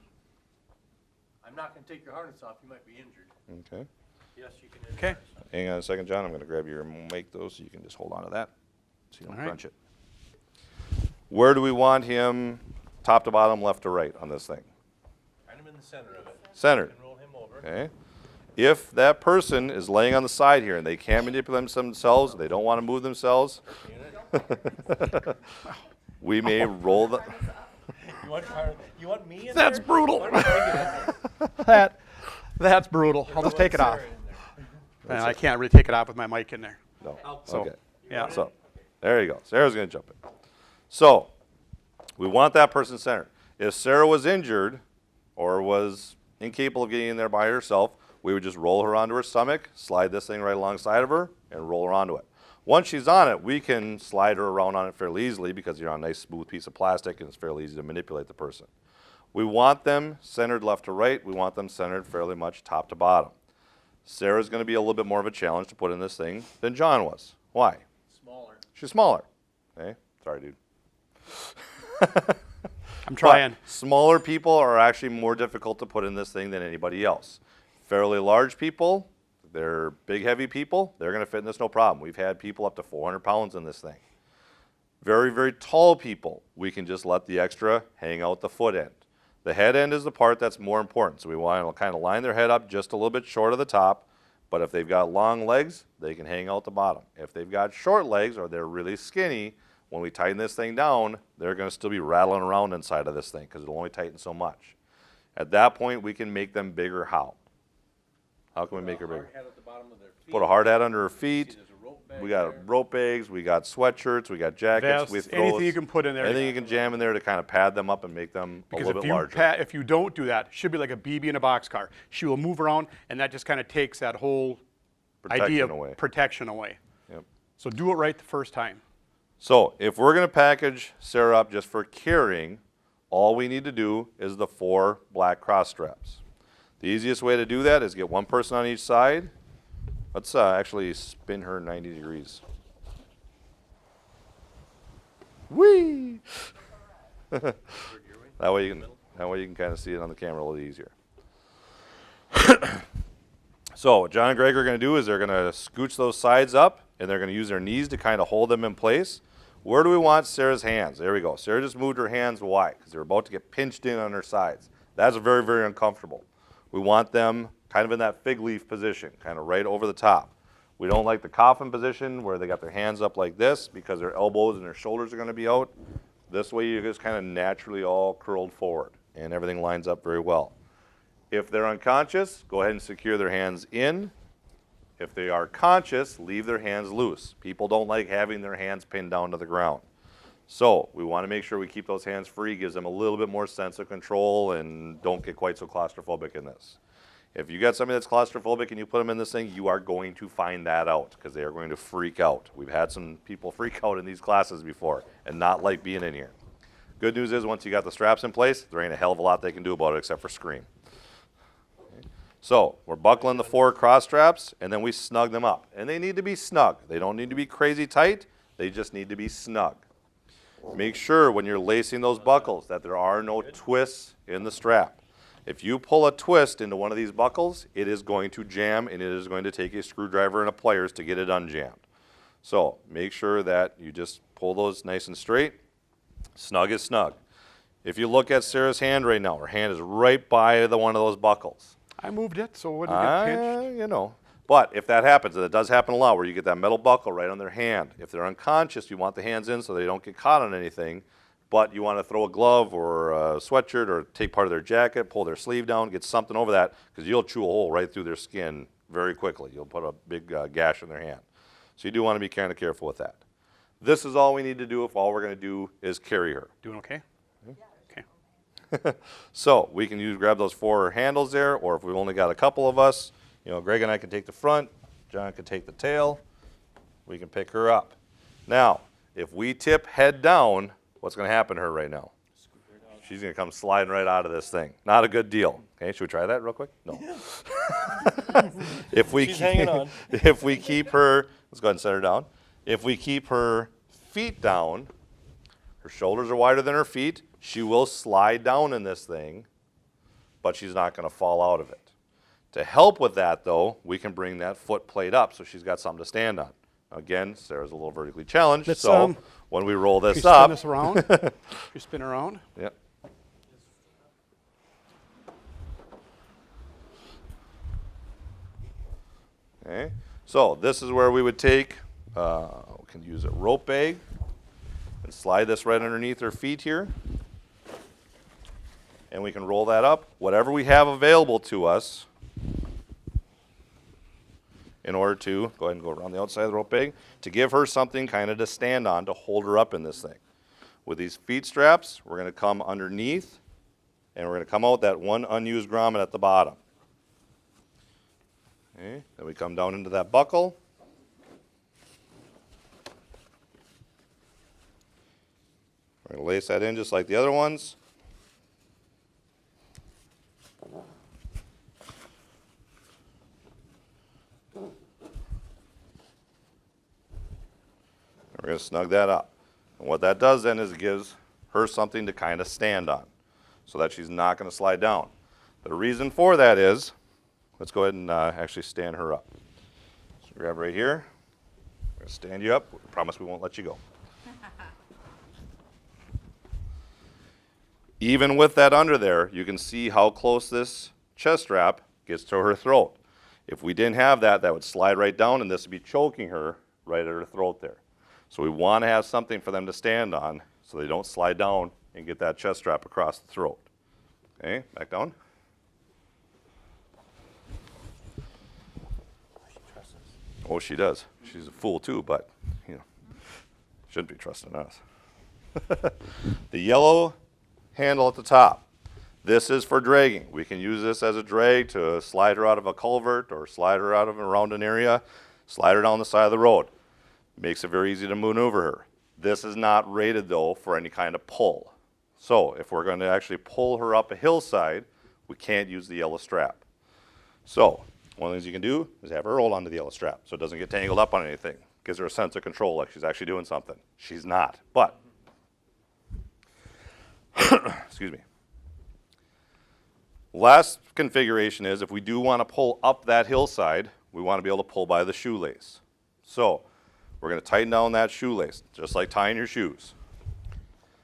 I'm not going to take your harness off. You might be injured. Okay. Yes, you can. Okay. Hang on a second, John. I'm going to grab your make those so you can just hold on to that so you don't crunch it. Where do we want him, top to bottom, left to right on this thing? Find him in the center of it. Centered. And roll him over. Okay. If that person is laying on the side here and they can't manipulate themselves, they don't want to move themselves, we may roll the... You want me in That's there? brutal. That's brutal. I'll just take it off. And I can't really take it off with my mic in there. No. So, Okay. yeah. So, there you go. Sarah's going to jump in. So, we want that person centered. If Sarah was injured or was incapable of getting in there by herself, we would just roll her onto her stomach, slide this thing right alongside of her, and roll her onto it. Once she's on it, we can slide her around on it fairly easily because you're on a nice smooth piece of plastic and it's fairly easy to manipulate the person. We want them centered left to right. We want them centered fairly much top to bottom. Sarah's going to be a little bit more of a challenge to put in this thing than John was. Why? Smaller. She's smaller. Okay? Sorry, dude. I'm trying. But smaller people are actually more difficult to put in this thing than anybody else. Fairly large people, they're big, heavy people, they're going to fit in this no problem. We've had people up to 400 pounds in this thing. Very, very tall people, we can just let the extra hang out the foot end. The head end is the part that's more important. So we want to kind of line their head up just a little bit short of the top. But if they've got long legs, they can hang out the bottom. If they've got short legs or they're really skinny, when we tighten this thing down, they're going to still be rattling around inside of this thing because it'll only tighten so much. At that point, we can make them bigger how? How can we make her bigger? Put a hard hat under her feet. We got rope bags, we got sweatshirts, we got jackets, Vests, anything you can put in there. Anything you can jam in there to kind of pad them up and make them a little bit larger. If you don't do that, it should be like a BB in a boxcar. She will move around, and that just kind of takes that whole idea of protection away. Yep. So do it right the first time. So if we're going to package Sarah up just for carrying, all we need to do is the 4 black cross straps. The easiest way to do that is get one person on each side. Let's actually spin her 90 degrees. Whee! That way you can kind of see it on the camera a little easier. So what John and Greg are going to do is they're going to scooch those sides up, and they're going to use their knees to kind of hold them in place. Where do we want Sarah's hands? There we go. Sarah just moved her hands wide because they're about to get pinched in on her sides. That's very, very uncomfortable. We want them kind of in that fig leaf position, kind of right over the top. We don't like the coffin position where they got their hands up like this because their elbows and their shoulders are going to be out. This way you're just kind of naturally all curled forward and everything lines up very well. If they're unconscious, go ahead and secure their hands in. If they are conscious, leave their hands loose. People don't like having their hands pinned down to the ground. So we want to make sure we keep those hands free, gives them a little bit more sense of control, and don't get quite so claustrophobic in this. If you got somebody that's claustrophobic and you put them in this thing, you are going to find that out because they are going to freak out. We've had some people freak out in these classes before and not like being in here. Good news is once you got the straps in place, there ain't a hell of a lot they can do about it except for scream. Okay. So we're buckling the 4 cross straps and then we snug them up. And they need to be snug. They don't need to be crazy tight. They just need to be snug. Make sure when you're lacing those buckles that there are no twists in the strap. If you pull a twist into one of these buckles, it is going to jam and it is going to take a screwdriver and a pliers to get it unjammed. So make sure that you just pull those nice and straight. Snug is snug. If you look at Sarah's hand right now, her hand is right by one of those buckles. I moved it so it wouldn't get pinched. You know. But if that happens, and it does happen a lot, where you get that metal buckle right on their hand. If they're unconscious, you want the hands in so they don't get caught on anything. But you want to throw a glove or a sweatshirt or take part of their jacket, pull their sleeve down, get something over that, because you'll chew a hole right through their skin very quickly. You'll put a big gash in their hand. So you do want to be kind of careful with that. This is all we need to do if all we're going to do is carry her. Doing okay? So we can grab those 4 handles there, or if we've only got a couple of us, Greg and I can take the front, John can take the tail, we can pick her up. Now, if we tip head down, what's going to happen to her right now? She's going to come sliding right out of this thing. Not a good deal. Okay, should we try that real quick? No. She's hanging on. If we keep her, let's go ahead and set her down. If we keep her feet down, her shoulders are wider than her feet, she will slide down in this thing, but she's not going to fall out of it. To help with that, though, we can bring that foot plate up so she's got something to stand on. Again, Sarah's a little vertically challenged, so when we roll this up. Spin this around. You spin around. Yep. Okay, so this is where we would take, we can use a rope bag and slide this right underneath her feet here. And we can roll that up. Whatever we have available to us in order to, go ahead and go around the outside of the rope bag, to give her something kind of to stand on to hold her up in this thing. With these feet straps, we're going to come underneath and we're going to come out that one unused grommet at the bottom. Okay, then we come down into that buckle. We're going to lace that in just like the other ones. We're going to snug that up. And what that does then is it gives her something to kind of stand on so that she's not going to slide down. The reason for that is, let's go ahead and actually stand her up. So grab right here. We're going to stand you up. We promise we won't let you go. Even with that under there, you can see how close this chest strap gets to her throat. If we didn't have that, that would slide right down and this would be choking her right at her throat there. So we want to have something for them to stand on so they don't slide down and get that chest strap across the throat. Okay, back down. Oh, she does. She's a fool too, but shouldn't be trusting us. The yellow handle at the top. This is for dragging. We can use this as a drag to slide her out of a culvert or slide her out of around an area, slide her down the side of the road. Makes it very easy to maneuver her. This is not rated though for any kind of pull. So if we're going to actually pull her up a hillside, we can't use the yellow strap. So one of the things you can do is have her hold onto the yellow strap so it doesn't get tangled up on anything. Gives her a sense of control, like she's actually doing something. She's not, but, excuse me. Last configuration is if we do want to pull up that hillside, we want to be able to pull by the shoelace. So we're going to tighten down that shoelace, just like tying your shoes.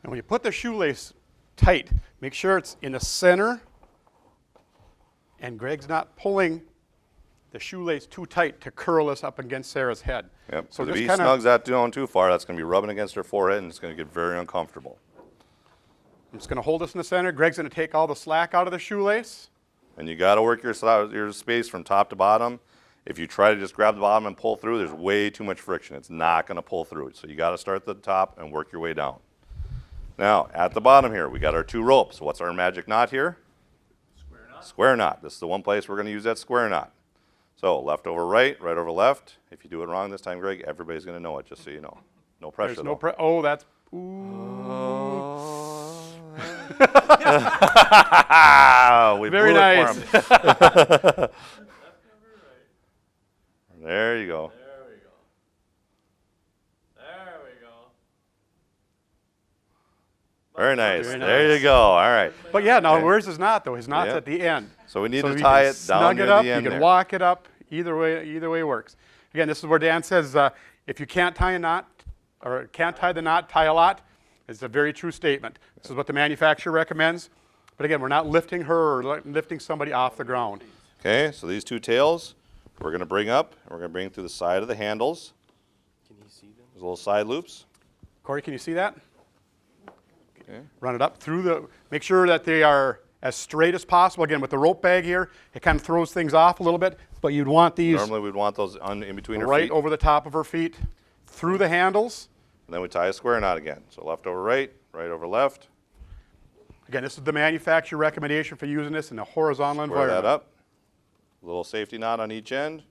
And when you put the shoelace tight, make sure it's in the center, and Greg's not pulling the shoelace too tight to curl us up against Sarah's head. Yep. So if just he kind snugs of, that down too far, that's going to be rubbing against her forehead, and it's going to get very uncomfortable. I'm just going to hold us in the center. Greg's going to take all the slack out of the shoelace. And you got to work your space from top to bottom. If you try to just grab the bottom and pull through, there's way too much friction. It's not going to pull through. So you got to start at the top and work your way down. Now, at the bottom here, we got our 2 ropes. What's our magic knot here? Square knot? Square knot. This is the one place we're going to use that square knot. So left over right, right over left. If you do it wrong this time, Greg, everybody's going to know it, just so you know. No pressure, There's no though. oh, that's, ooh. We Very blew it nice. for him. There you go. There we go. There we go. Very nice. Very There nice. you go. All right. But yeah, now Okay. where's his knot though? His knot's Yeah. at the end. So we need So to you tie can it down snug near it up, the end you can there. walk it up. Either way works. Again, this is where Dan says, if you can't tie a knot, or can't tie the knot, tie a lot. It's a very true statement. This is what the manufacturer recommends. But again, we're not lifting her or lifting somebody off the ground. Okay, so these 2 tails we're going to bring up, and we're going to bring through the side of the handles. Can you see them? There's little side loops. Corey, can you see that? Okay. Run it up through the, make sure that they are as straight as possible. Again, with the rope bag here, it kind of throws things off a little bit, but you'd want these Normally we'd want those in between her right feet. over the top of her feet, through the handles. And then we tie a square knot again. So left over right, right over left. Again, this is the manufacturer recommendation for using this in a horizontal Square environment. that up. Little safety knot on each end.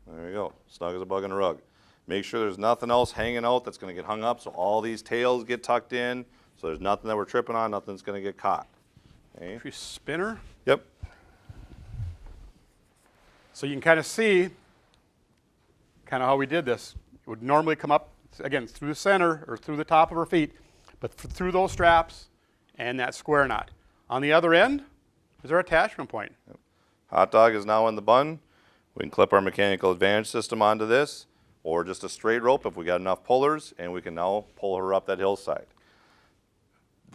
There you go, snug as a bug in a rug. Make sure there's nothing else hanging out that's going to get hung up, so all these tails get tucked in, so there's nothing that we're tripping on, nothing's going to get caught. Okay? If you spin her, Yep. so you can kind of see kind of how we did this. It would normally come up, again, through the center or through the top of her feet, but through those straps and that square knot. On the other end is our attachment point. Hot dog is now in the bun. We can clip our mechanical advantage system onto this, or just a straight rope if we got enough pullers, and we can now pull her up that hillside.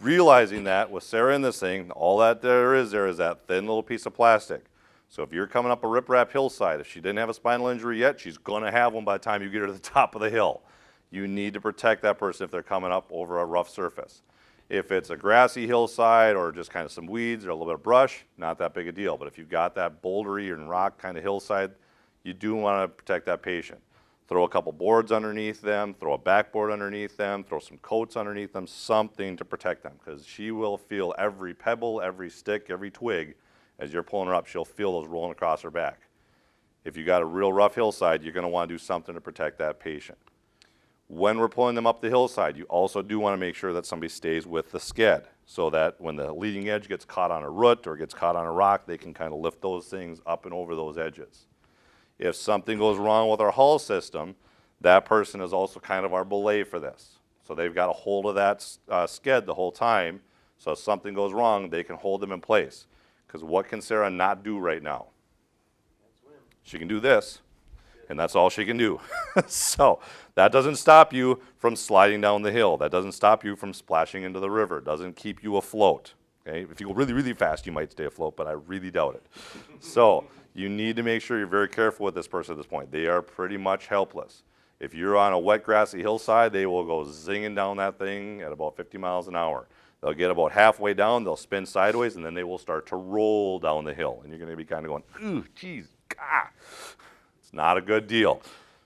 Realizing that with Sarah in this thing, all that there is that thin little piece of plastic. So if you're coming up a riprap hillside, if she didn't have a spinal injury yet, she's going to have one by the time you get her to the top of the hill. You need to protect that person if they're coming up over a rough surface. If it's a grassy hillside or just kind of some weeds or a little bit of brush, not that big a deal. But if you've got that bouldery and rock kind of hillside, you do want to protect that patient. Throw a couple boards underneath them, throw a backboard underneath them, throw some coats underneath them, something to protect them, because she will feel every pebble, every stick, every twig. As you're pulling her up, she'll feel those rolling across her back. If you got a real rough hillside, you're going to want to do something to protect that patient. When we're pulling them up the hillside, you also do want to make sure that somebody stays with the sked, so that when the leading edge gets caught on a root or gets caught on a rock, they can kind of lift those things up and over those edges. If something goes wrong with our hull system, that person is also kind of our belay for this. So they've got a hold of that sked the whole time, so if something goes wrong, they can hold them in place. Because what can Sarah not do right now? She can do this, and that's all she can do. So that doesn't stop you from sliding down the hill. That doesn't stop you from splashing into the river. It doesn't keep you afloat. Okay? If you go really, really fast, you might stay afloat, but I really doubt it. So you need to make sure you're very careful with this person at this point. They are pretty much helpless. If you're on a wet, grassy hillside, they will go zinging down that thing at about 50 miles an hour. They'll get about halfway down, they'll spin sideways, and then they will start to roll down the hill. And you're going to be kind of going, ooh, geez, God. It's not a good deal.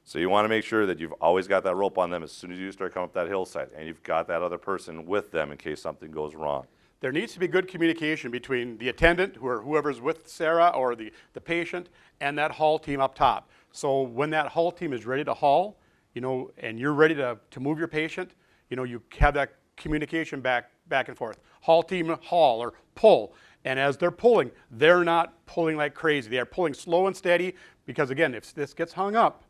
So you want to make sure that you've always got that rope on them as soon as you start coming up that hillside, and you've got that other person with them in case something goes wrong. There needs to be good communication between the attendant, or whoever's with Sarah, or the patient, and that haul team up top. So when that haul team is ready to haul, you know, and you're ready to move your patient, you know, you have that communication back and forth. Haul team, haul or pull. And as they're pulling, they're not pulling like crazy. They are pulling slow and steady because, again, if this gets hung up,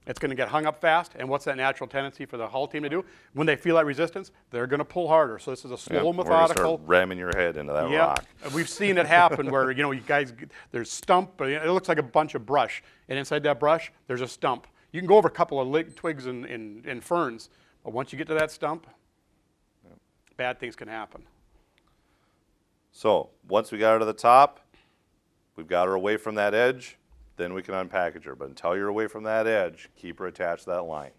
it's going to get hung up fast. And what's that natural tendency for the haul team to do? When they feel that resistance, they're going to pull harder. So this is a slow, Yep, methodical. We're gonna start ramming your head into that rock. We've seen it happen where, you know, you guys, there's stump, but it looks like a bunch of brush. And inside that brush, there's a stump. You can go over a couple of twigs and ferns, but once you get to that stump, bad things can happen. So once we got her to the top, we've got her away from that edge, then we can unpackage her. But until you're away from that edge, keep her attached to that line.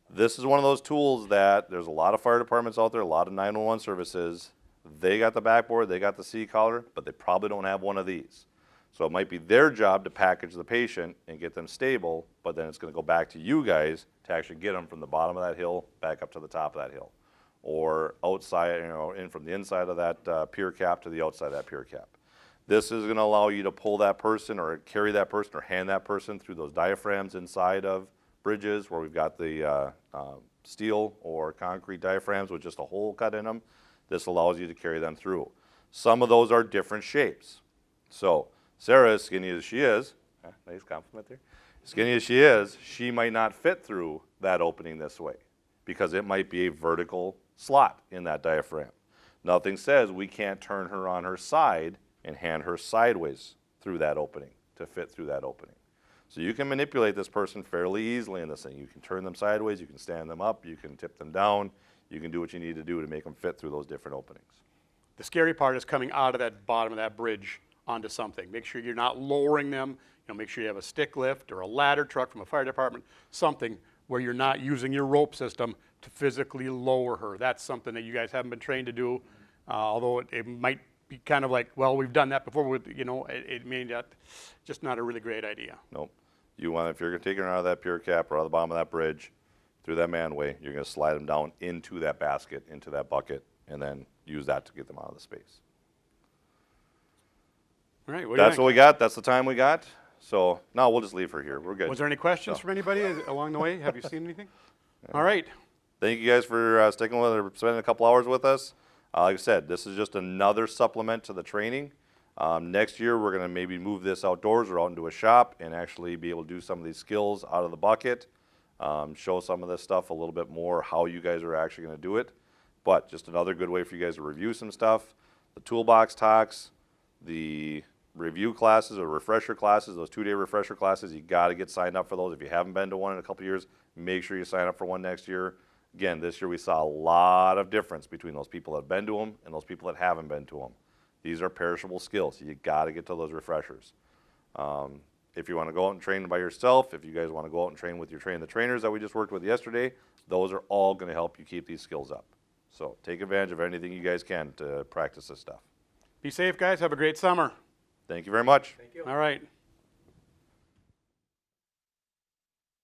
This is one of those tools that there's a lot of fire departments out there, a lot of 911 services. They got the backboard, they got the C-collar, but they probably don't have one of these. So it might be their job to package the patient and get them stable, but then it's going to go back to you guys to actually get them from the bottom of that hill back up to the top of that hill. Or outside, you know, in from the inside of that pier cap to the outside of that pier cap. This is going to allow you to pull that person or carry that person or hand that person through those diaphragms inside of bridges where we've got the steel or concrete diaphragms with just a hole cut in them. This allows you to carry them through. Some of those are different shapes. So Sarah, as skinny as she is, nice compliment there, skinny as she is, she might not fit through that opening this way because it might be a vertical slot in that diaphragm. Nothing says we can't turn her on her side and hand her sideways through that opening to fit through that opening. So you can manipulate this person fairly easily in this thing. You can turn them sideways, you can stand them up, you can tip them down, you can do what you need to do to make them fit through those different openings. The scary part is coming out of that bottom of that bridge onto something. Make sure you're not lowering them. You know, make sure you have a stick lift or a ladder truck from a fire department, something where you're not using your rope system to physically lower her. That's something that you guys haven't been trained to do, although it might be kind of like, well, we've done that before. You know, it may not, just not a really great idea. Nope. You want, if you're going to take her out of that pier cap or out of the bottom of that bridge, through that manway, you're going to slide them down into that basket, into that bucket, and then use that to get them out of the space. All right, what do you That's think? what we got. That's the time we got. So now we'll just leave her here. We're good. Was there any questions from anybody along the way? Have you seen anything? All right. Thank you guys for sticking with us, spending a couple hours with us. Like I said, this is just another supplement to the training. Next year, we're going to maybe move this outdoors or out into a shop and actually be able to do some of these skills out of the bucket, show some of this stuff a little bit more, how you guys are actually going to do it. But just another good way for you guys to review some stuff. The toolbox talks, the review classes or refresher classes, those 2-day refresher classes, you got to get signed up for those. If you haven't been to one in a couple of years, make sure you sign up for one next year. Again, this year we saw a lot of difference between those people that have been to them and those people that haven't been to them. These are perishable skills. You got to get to those refreshers. If you want to go out and train by yourself, if you guys want to go out and train with your the trainers that we just worked with yesterday, those are all going to help you keep these skills up. So take advantage of anything you guys can to practice this stuff. Be safe, guys. Have a great summer. Thank you very much. Thank you. All right.